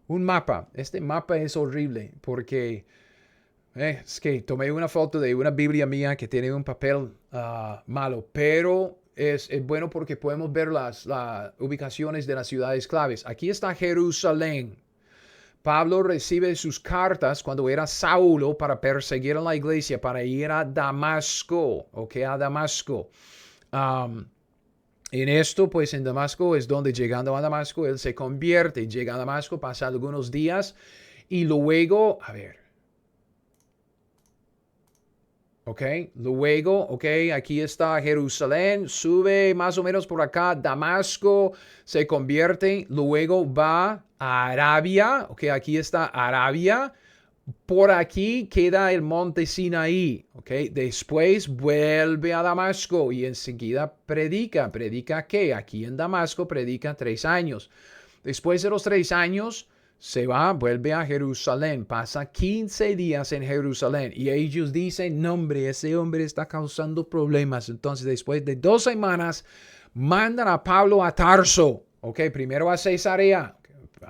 Un mapa. Este mapa es horrible porque es que tomé una foto de una Biblia mía que tiene un papel malo, pero es bueno porque podemos ver las ubicaciones de las ciudades claves. Aquí está Jerusalén. Pablo recibe sus cartas cuando era Saulo para perseguir a la iglesia, para ir a Damasco, ¿ok? A Damasco. En esto, pues en Damasco es donde llegando a Damasco, él se convierte. Llega a Damasco, pasa algunos días y luego, a ver, ¿ok? Luego, ¿ok? Aquí está Jerusalén, sube más o menos por acá, Damasco se convierte, luego va a Arabia, ¿ok? Aquí está Arabia. Por aquí queda el monte Sinaí, ¿ok? Después vuelve a Damasco y enseguida predica. ¿Predica qué? Aquí en Damasco predica 3 años. Después de los 3 años se va, vuelve a Jerusalén, pasa 15 días en Jerusalén y ellos dicen, no hombre, ese hombre está causando problemas. Entonces después de 2 semanas mandan a Pablo a Tarso, ¿ok? Primero a Cesarea,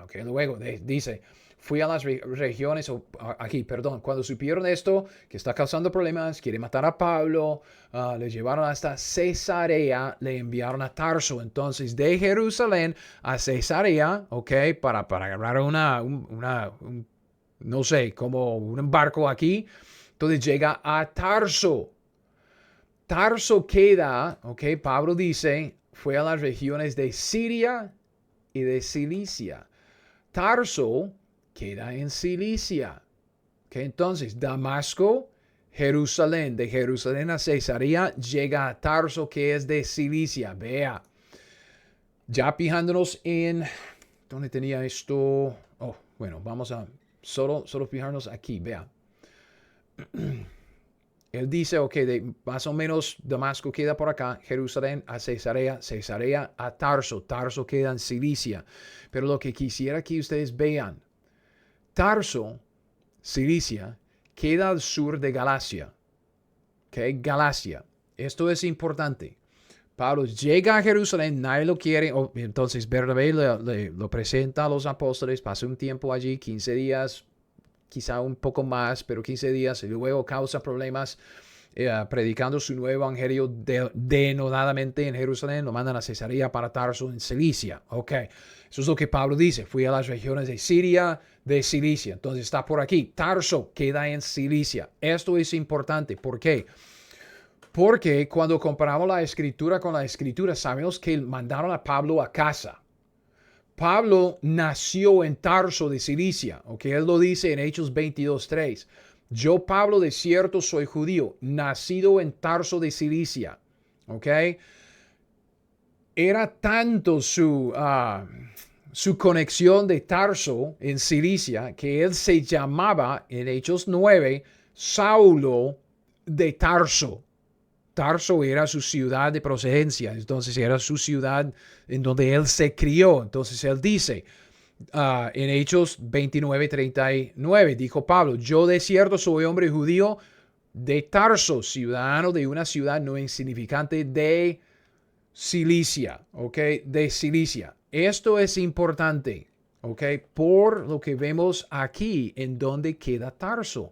¿ok? Luego dice, fui a las regiones, aquí, perdón, cuando supieron esto, que está causando problemas, quiere matar a Pablo, le llevaron hasta Cesarea, le enviaron a Tarso. Entonces, de Jerusalén a Cesarea, ok, para agarrar no sé, como un barco aquí. Entonces llega a Tarso. Tarso queda, ok, Pablo dice, fue a las regiones de Siria y de Cilicia. Tarso queda en Cilicia. Okay, entonces, Damasco, Jerusalén. De Jerusalén a Cesarea llega a Tarso, que es de Cilicia. Vea. Ya fijándonos en... ¿Dónde tenía esto? Oh, bueno, vamos a solo fijarnos aquí. Vea. Él dice, ok, más o menos Damasco queda por acá, Jerusalén a Cesarea, Cesarea a Tarso, Tarso queda en Cilicia. Pero lo que quisiera que ustedes vean, Tarso, Cilicia, queda al sur de Galacia. ¿Ok? Galacia. Esto es importante. Pablo llega a Jerusalén, nadie lo quiere. Entonces Bernabé lo presenta a los apóstoles, pasa un tiempo allí, 15 días, quizá un poco más, pero 15 días, y luego causa problemas predicando su nuevo evangelio denodadamente en Jerusalén, lo mandan a Cesarea para Tarso en Cilicia. Ok, eso es lo que Pablo dice, fui a las regiones de Siria, de Cilicia, entonces está por aquí, Tarso queda en Cilicia. Esto es importante, ¿por qué? Porque cuando comparamos la escritura con la escritura, sabemos que mandaron a Pablo a casa. Pablo nació en Tarso de Cilicia, ¿ok? Él lo dice en Hechos 22:3. Yo, Pablo, de cierto soy judío, nacido en Tarso de Cilicia, ¿ok? Era tanto su conexión de Tarso en Cilicia que él se llamaba en Hechos 9 Saulo de Tarso. Tarso era su ciudad de procedencia, entonces era su ciudad en donde él se crió. Entonces él dice en Hechos 29:39, dijo Pablo, yo de cierto soy hombre judío de Tarso, ciudadano de una ciudad no insignificante de Cilicia, ¿ok? De Cilicia. Esto es importante, ¿ok? Por lo que vemos aquí en donde queda Tarso.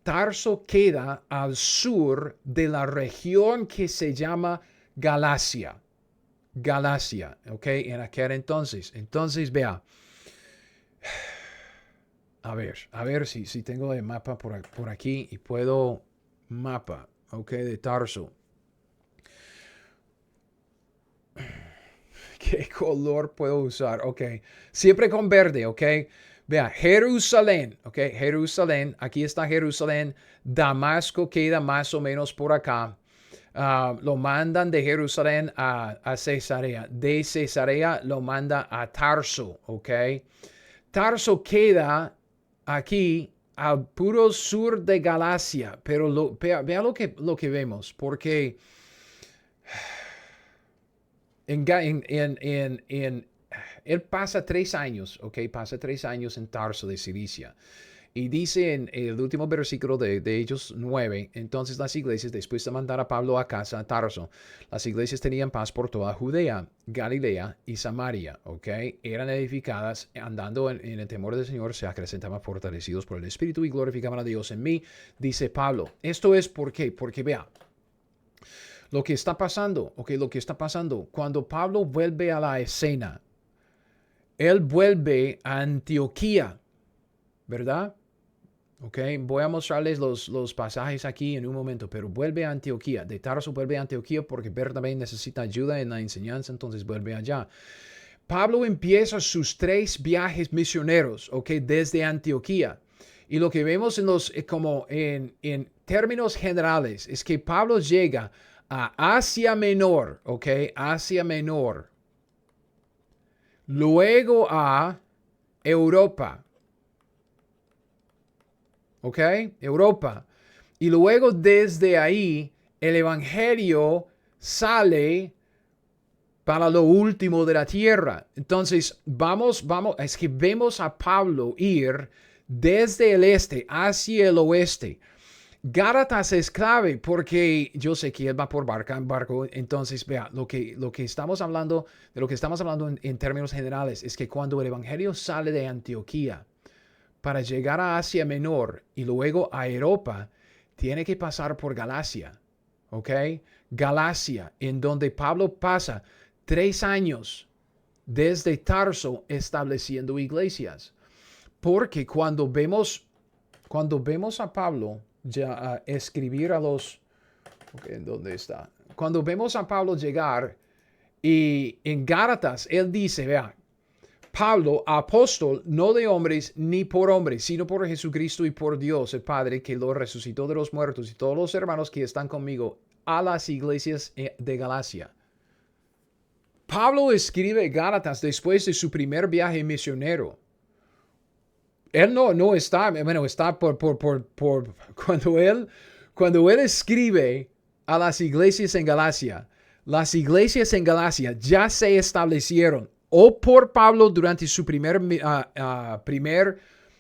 Tarso queda al sur de la región que se llama Galacia. Galacia, ¿ok? En aquel entonces. Entonces, vea. A ver si tengo el mapa por aquí y puedo... Mapa, ¿ok? De Tarso. ¿Qué color puedo usar? Ok. Siempre con verde, ¿ok? Vea, Jerusalén, ¿ok? Jerusalén, aquí está Jerusalén. Damasco queda más o menos por acá. Lo mandan de Jerusalén a Cesarea. De Cesarea lo manda a Tarso, ¿ok? Tarso queda aquí al puro sur de Galacia. Pero vea lo que vemos, porque... Él pasa 3 años, ¿ok? Pasa 3 años en Tarso de Cilicia. Y dice en el último versículo de Hechos 9, entonces las iglesias, después de mandar a Pablo a casa, a Tarso, las iglesias tenían paz por toda Judea, Galilea y Samaria, ¿ok? Eran edificadas, andando en el temor del Señor, se acrecentaban fortalecidos por el Espíritu y glorificaban a Dios en mí, dice Pablo. Esto es ¿por qué? Porque vea, lo que está pasando, ok, lo que está pasando, cuando Pablo vuelve a la escena, él vuelve a Antioquía, ¿verdad? Ok, voy a mostrarles los pasajes aquí en un momento, pero vuelve a Antioquía. De Tarso vuelve a Antioquía porque Bernabé necesita ayuda en la enseñanza, entonces vuelve allá. Pablo empieza sus 3 viajes misioneros, ok, desde Antioquía. Y lo que vemos como en términos generales es que Pablo llega a Asia Menor, ¿ok? Asia Menor. Luego a Europa, ¿ok? Europa. Y luego desde ahí el evangelio sale para lo último de la tierra. Entonces, vamos, es que vemos a Pablo ir desde el este hacia el oeste. Gálatas es clave porque yo sé que él va por barco. Entonces, vea, lo que estamos hablando, de lo que estamos hablando en términos generales, es que cuando el evangelio sale de Antioquía para llegar a Asia Menor y luego a Europa, tiene que pasar por Galacia, ¿ok? Galacia, en donde Pablo pasa 3 años desde Tarso estableciendo iglesias. Porque cuando vemos a Pablo ya escribir a los... Okay, ¿dónde está? Cuando vemos a Pablo llegar y en Gálatas, él dice, vea, Pablo, apóstol, no de hombres ni por hombres, sino por Jesucristo y por Dios, el Padre, que lo resucitó de los muertos, y todos los hermanos que están conmigo, a las iglesias de Galacia. Pablo escribe Gálatas después de su primer viaje misionero. Él no está, bueno, está por cuando él escribe a las iglesias en Galacia, las iglesias en Galacia ya se establecieron o por Pablo durante su primer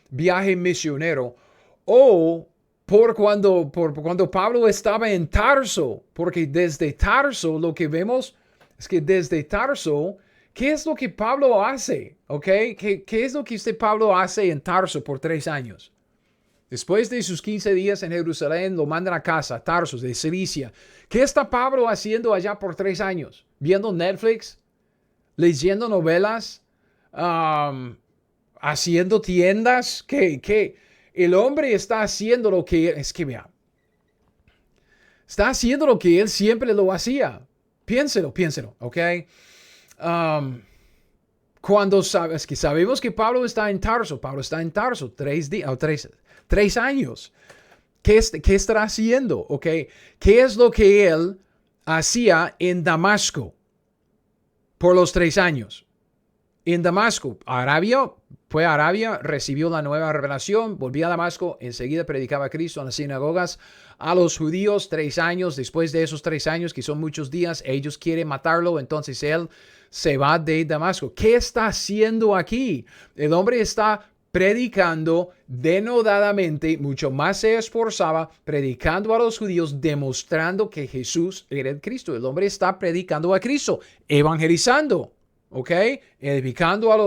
viaje misionero o por cuando Pablo estaba en Tarso, porque desde Tarso lo que vemos es que desde Tarso, ¿qué es lo que Pablo hace? ¿Ok? ¿Qué es lo que Pablo hace en Tarso por 3 años? Después de sus 15 días en Jerusalén, lo mandan a casa, Tarso, de Cilicia. ¿Qué está Pablo haciendo allá por 3 años? ¿Viendo Netflix? ¿Leyendo novelas? ¿Haciendo tiendas? ¿Qué? El hombre está haciendo lo que... Es que vea. Está haciendo lo que él siempre lo hacía. Piénselo, ¿ok? Cuando sabes que sabemos que Pablo está en Tarso 3 años. ¿Qué estará haciendo? ¿Ok? ¿Qué es lo que él hacía en Damasco por los 3 años? En Damasco, fue a Arabia, recibió la nueva revelación, volvió a Damasco, enseguida predicaba a Cristo en las sinagogas a los judíos 3 años. Después de esos 3 años, que son muchos días, ellos quieren matarlo, entonces él se va de Damasco. ¿Qué está haciendo aquí? El hombre está predicando denodadamente, mucho más se esforzaba, predicando a los judíos, demostrando que Jesús era el Cristo. El hombre está predicando a Cristo, evangelizando. ¿Ok? Edificando a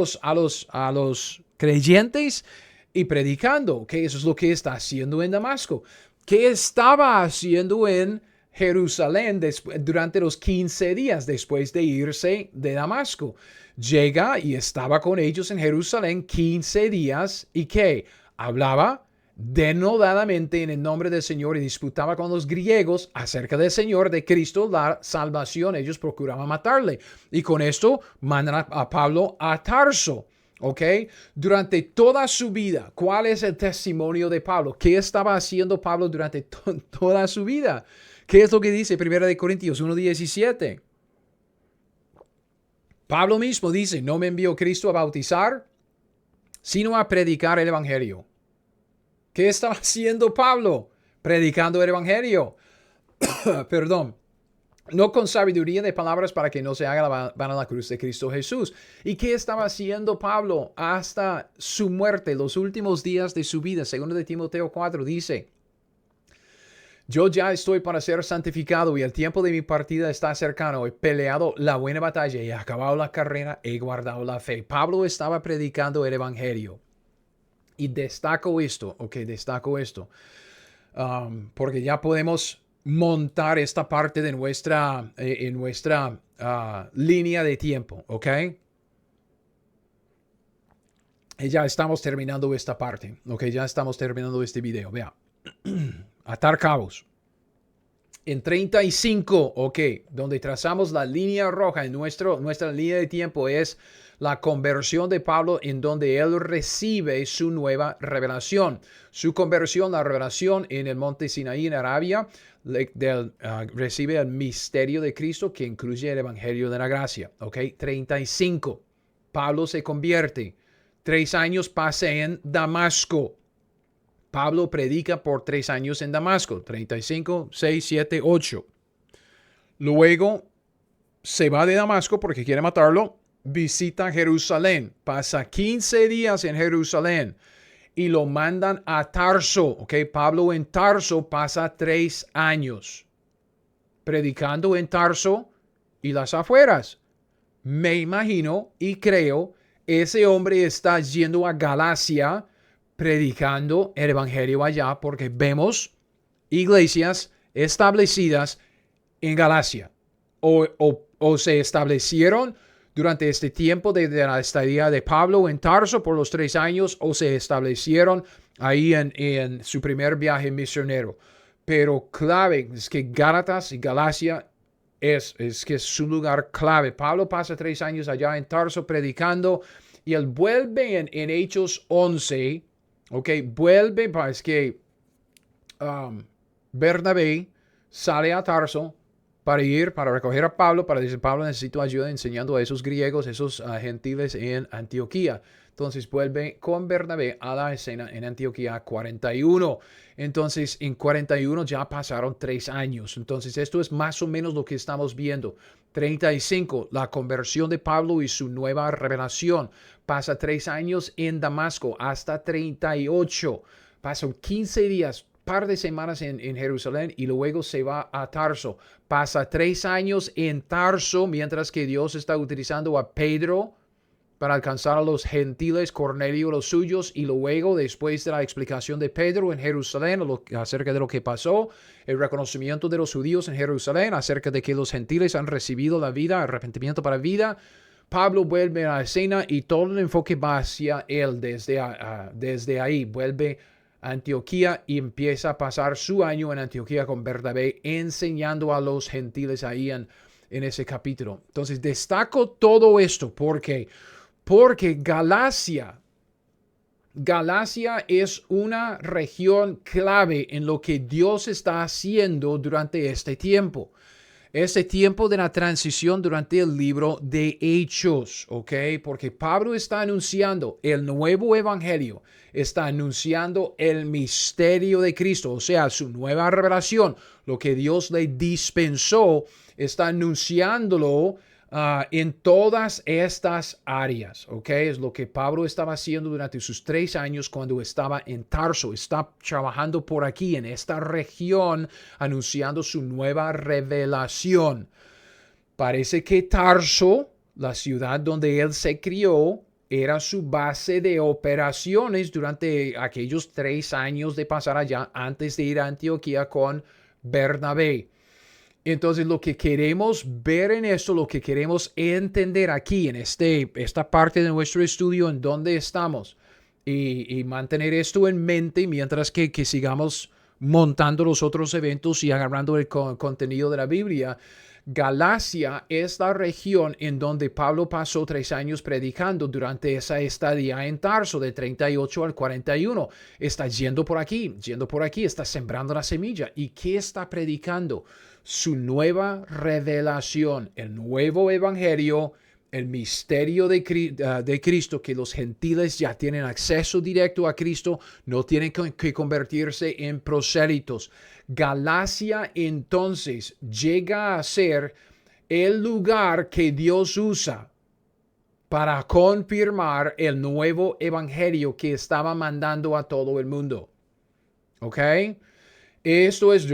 los creyentes y predicando. ¿Ok? Eso es lo que está haciendo en Damasco. ¿Qué estaba haciendo en Jerusalén durante los 15 días después de irse de Damasco? Llega y estaba con ellos en Jerusalén 15 días. ¿Y qué? Hablaba denodadamente en el nombre del Señor y disputaba con los griegos acerca del Señor, de Cristo, la salvación. Ellos procuraban matarle. Y con esto mandan a Pablo a Tarso. ¿Ok? Durante toda su vida, ¿cuál es el testimonio de Pablo? ¿Qué estaba haciendo Pablo durante toda su vida? ¿Qué es lo que dice 1 Corintios 1:17? Pablo mismo dice, no me envió Cristo a bautizar, sino a predicar el evangelio. ¿Qué estaba haciendo Pablo? Predicando el evangelio. Perdón. No con sabiduría de palabras para que no se haga vana la cruz de Cristo Jesús. ¿Y qué estaba haciendo Pablo hasta su muerte, los últimos días de su vida? Segundo de Timoteo 4 dice, yo ya estoy para ser santificado y el tiempo de mi partida está cercano. He peleado la buena batalla, he acabado la carrera, he guardado la fe. Pablo estaba predicando el evangelio. Y destaco esto, porque ya podemos montar esta parte de nuestra línea de tiempo, ¿ok? Y ya estamos terminando esta parte, ¿ok? Ya estamos terminando este video, vea. Atar cabos. En 35, ok, donde trazamos la línea roja en nuestra línea de tiempo es la conversión de Pablo en donde él recibe su nueva revelación. Su conversión, la revelación en el monte Sinaí en Arabia, recibe el misterio de Cristo que incluye el evangelio de la gracia. Ok, 35. Pablo se convierte. 3 años pasa en Damasco. Pablo predica por 3 años en Damasco. 35, 6, 7, 8. Luego se va de Damasco porque quiere matarlo. Visita Jerusalén. Pasa 15 días en Jerusalén. Y lo mandan a Tarso. Ok, Pablo en Tarso pasa 3 años. Predicando en Tarso y las afueras. Me imagino y creo ese hombre está yendo a Galacia predicando el evangelio allá porque vemos iglesias establecidas en Galacia o se establecieron durante este tiempo de la estadía de Pablo en Tarso por los 3 años o se establecieron ahí en su primer viaje misionero. Pero clave es que Gálatas y Galacia es que es un lugar clave. Pablo pasa 3 años allá en Tarso predicando y él vuelve en Hechos 11. Ok, vuelve, es que Bernabé sale a Tarso para recoger a Pablo, para decir, Pablo necesito ayuda enseñando a esos griegos, esos gentiles en Antioquía. Entonces vuelve con Bernabé a la escena en Antioquía 41. Entonces en 41 ya pasaron 3 años. Entonces esto es más o menos lo que estamos viendo. 35, la conversión de Pablo y su nueva revelación. Pasa 3 años en Damasco hasta 38. Pasan 15 días, par de semanas en Jerusalén y luego se va a Tarso. Pasa 3 años en Tarso mientras que Dios está utilizando a Pedro para alcanzar a los gentiles, Cornelio los suyos, y luego, después de la explicación de Pedro en Jerusalén acerca de lo que pasó, el reconocimiento de los judíos en Jerusalén acerca de que los gentiles han recibido la vida, arrepentimiento para vida, Pablo vuelve a la escena y todo el enfoque va hacia él desde ahí. Vuelve a Antioquía y empieza a pasar su año en Antioquía con Bernabé enseñando a los gentiles ahí en ese capítulo. Entonces destaco todo esto porque Galacia es una región clave en lo que Dios está haciendo durante este tiempo. Este tiempo de la transición durante el libro de Hechos, ¿ok? Porque Pablo está anunciando el nuevo evangelio, está anunciando el misterio de Cristo, o sea, su nueva revelación, lo que Dios le dispensó, está anunciándolo en todas estas áreas, ¿ok? Es lo que Pablo estaba haciendo durante sus 3 años cuando estaba en Tarso. Está trabajando por aquí, en esta región, anunciando su nueva revelación. Parece que Tarso, la ciudad donde él se crió, era su base de operaciones durante aquellos 3 años de pasar allá antes de ir a Antioquía con Bernabé. Entonces, lo que queremos ver en esto, lo que queremos entender aquí en esta parte de nuestro estudio en donde estamos y mantener esto en mente mientras que sigamos montando los otros eventos y agarrando el contenido de la Biblia. Galacia es la región en donde Pablo pasó 3 años predicando durante esa estadía en Tarso de 38 al 41. Está yendo por aquí, está sembrando la semilla. ¿Y qué está predicando? Su nueva revelación, el nuevo evangelio, el misterio de Cristo, que los gentiles ya tienen acceso directo a Cristo, no tienen que convertirse en prosélitos. Galacia entonces llega a ser el lugar que Dios usa para confirmar el nuevo evangelio que estaba mandando a todo el mundo. ¿Ok? Esto es,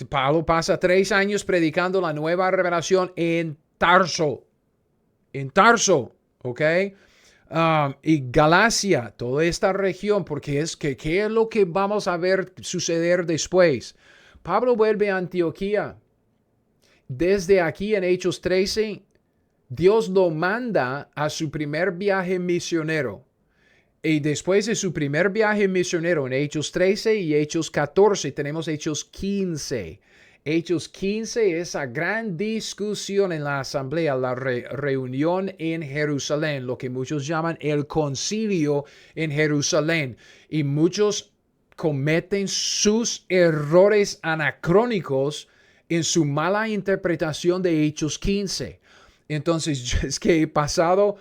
Pablo pasa 3 años predicando la nueva revelación en Tarso, ¿ok? Y Galacia, toda esta región, porque ¿qué es lo que vamos a ver suceder después? Pablo vuelve a Antioquía. Desde aquí en Hechos 13, Dios lo manda a su primer viaje misionero. Y después de su primer viaje misionero en Hechos 13 y Hechos 14, tenemos Hechos 15. Hechos 15, esa gran discusión en la asamblea, la reunión en Jerusalén, lo que muchos llaman el concilio en Jerusalén. Y muchos cometen sus errores anacrónicos en su mala interpretación de Hechos 15. Entonces, es que he pasado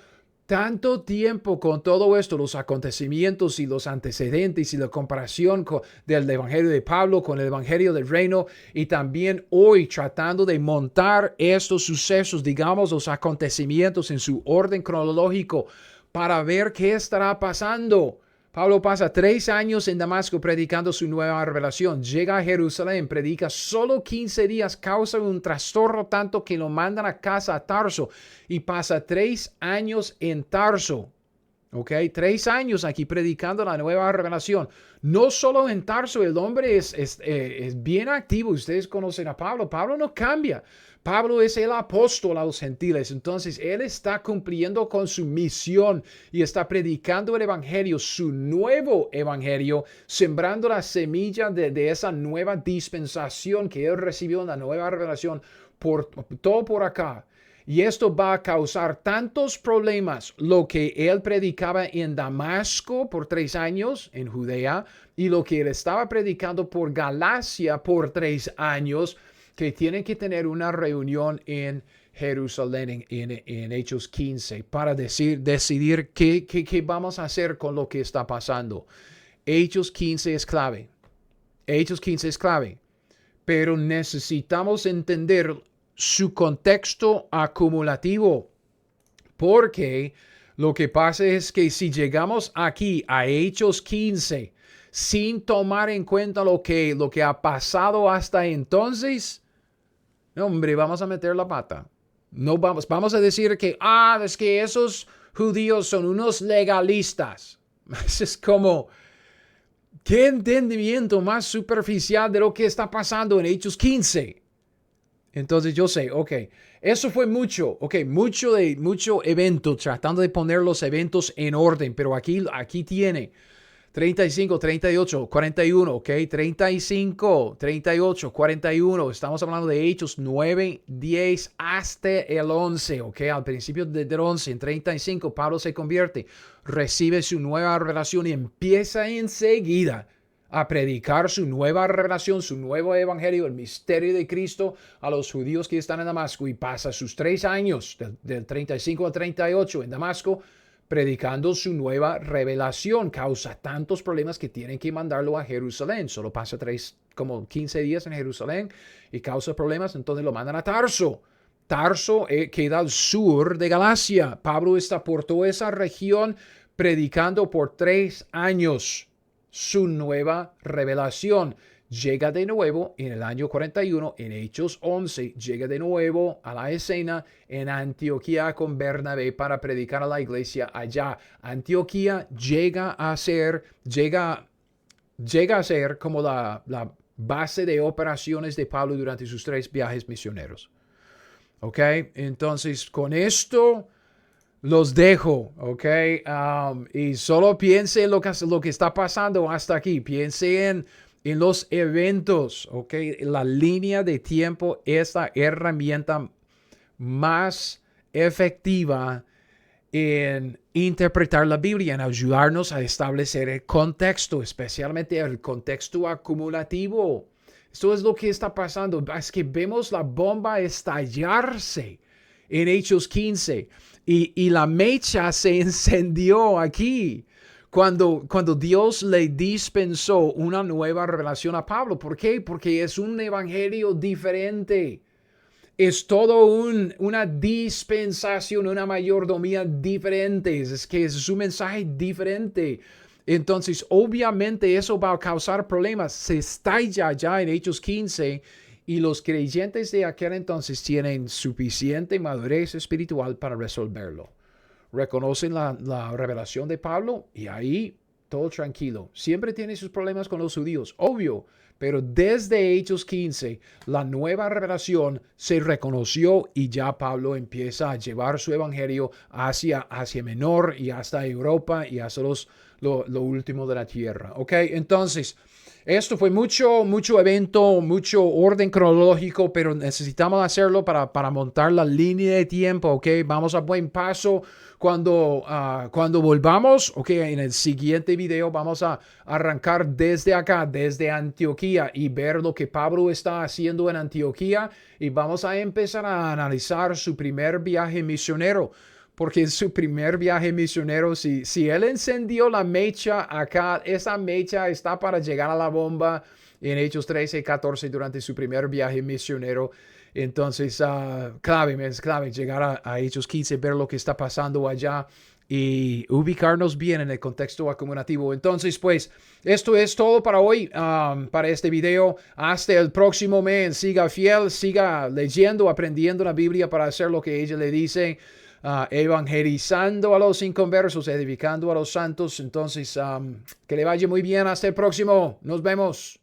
tanto tiempo con todo esto, los acontecimientos y los antecedentes y la comparación del Evangelio de Pablo con el Evangelio del Reino, y también hoy tratando de montar estos sucesos, digamos, los acontecimientos en su orden cronológico para ver qué estará pasando. Pablo pasa 3 años en Damasco predicando su nueva revelación. Llega a Jerusalén, predica solo 15 días, causa un trastorno tanto que lo mandan a casa a Tarso y pasa 3 años en Tarso. ¿Ok? 3 años aquí predicando la nueva revelación. No solo en Tarso, el hombre es bien activo. Ustedes conocen a Pablo. Pablo no cambia. Pablo es el apóstol a los gentiles. Entonces, él está cumpliendo con su misión y está predicando el evangelio, su nuevo evangelio, sembrando la semilla de esa nueva dispensación que él recibió en la nueva revelación todo por acá. Y esto va a causar tantos problemas, lo que él predicaba en Damasco por 3 años en Judea y lo que él estaba predicando por Galacia por 3 años, que tienen que tener una reunión en Jerusalén en Hechos 15 para decidir qué vamos a hacer con lo que está pasando. Hechos 15 es clave. Hechos 15 es clave. Pero necesitamos entender su contexto acumulativo, porque lo que pasa es que si llegamos aquí a Hechos 15 sin tomar en cuenta lo que ha pasado hasta entonces, hombre, vamos a meter la pata. No vamos a decir que, es que esos judíos son unos legalistas. Es como, ¿qué entendimiento más superficial de lo que está pasando en Hechos 15? Entonces yo sé, eso fue mucho evento, tratando de poner los eventos en orden, pero aquí tiene 35, 38, 41, 35, 38, 41, estamos hablando de Hechos 9, 10 hasta el 11, al principio del 11, en 35, Pablo se convierte, recibe su nueva revelación y empieza enseguida a predicar su nueva revelación, su nuevo evangelio, el misterio de Cristo a los judíos que están en Damasco, y pasa sus 3 años, del 35 al 38 en Damasco, predicando su nueva revelación. Causa tantos problemas que tienen que mandarlo a Jerusalén. Solo pasa 15 días en Jerusalén y causa problemas, entonces lo mandan a Tarso. Tarso queda al sur de Galacia. Pablo está por toda esa región predicando por 3 años su nueva revelación. Llega de nuevo en el año 41, en Hechos 11, llega de nuevo a la escena en Antioquía con Bernabé para predicar a la iglesia allá. Antioquía llega a ser como la base de operaciones de Pablo durante sus 3 viajes misioneros. Entonces con esto los dejo, y solo piense en lo que está pasando hasta aquí. Piense en los eventos, la línea de tiempo es la herramienta más efectiva en interpretar la Biblia, en ayudarnos a establecer el contexto, especialmente el contexto acumulativo. Esto es lo que está pasando. Es que vemos la bomba estallarse en Hechos 15 y la mecha se encendió aquí cuando Dios le dispensó una nueva revelación a Pablo. ¿Por qué? Porque es un evangelio diferente. Es todo una dispensación, una mayordomía diferente. Es un mensaje diferente. Entonces, obviamente eso va a causar problemas. Se estalla ya en Hechos 15 y los creyentes de aquel entonces tienen suficiente madurez espiritual para resolverlo. Reconocen la revelación de Pablo y ahí todo tranquilo. Siempre tiene sus problemas con los judíos, obvio, Pero desde Hechos 15, la nueva revelación se reconoció y ya Pablo empieza a llevar su evangelio hacia Asia Menor y hasta Europa y hasta lo último de la tierra. ¿Ok? Entonces, esto fue mucho evento, mucho orden cronológico, pero necesitamos hacerlo para montar la línea de tiempo, ¿ok? Vamos a buen paso. Cuando volvamos, ok, en el siguiente video vamos a arrancar desde acá, desde Antioquía y ver lo que Pablo está haciendo en Antioquía y vamos a empezar a analizar su primer viaje misionero. Porque en su primer viaje misionero, si él encendió la mecha acá, esa mecha está para llegar a la bomba en Hechos 13 y 14 durante su primer viaje misionero. Entonces, es clave llegar a Hechos 15, ver lo que está pasando allá y ubicarnos bien en el contexto acumulativo. Entonces, pues, esto es todo para hoy, para este video. Hasta el próximo mes. Siga fiel, siga leyendo, aprendiendo la Biblia para hacer lo que ella le dice. Evangelizando a los inconversos, edificando a los santos. Entonces, que le vaya muy bien. Hasta el próximo. Nos vemos.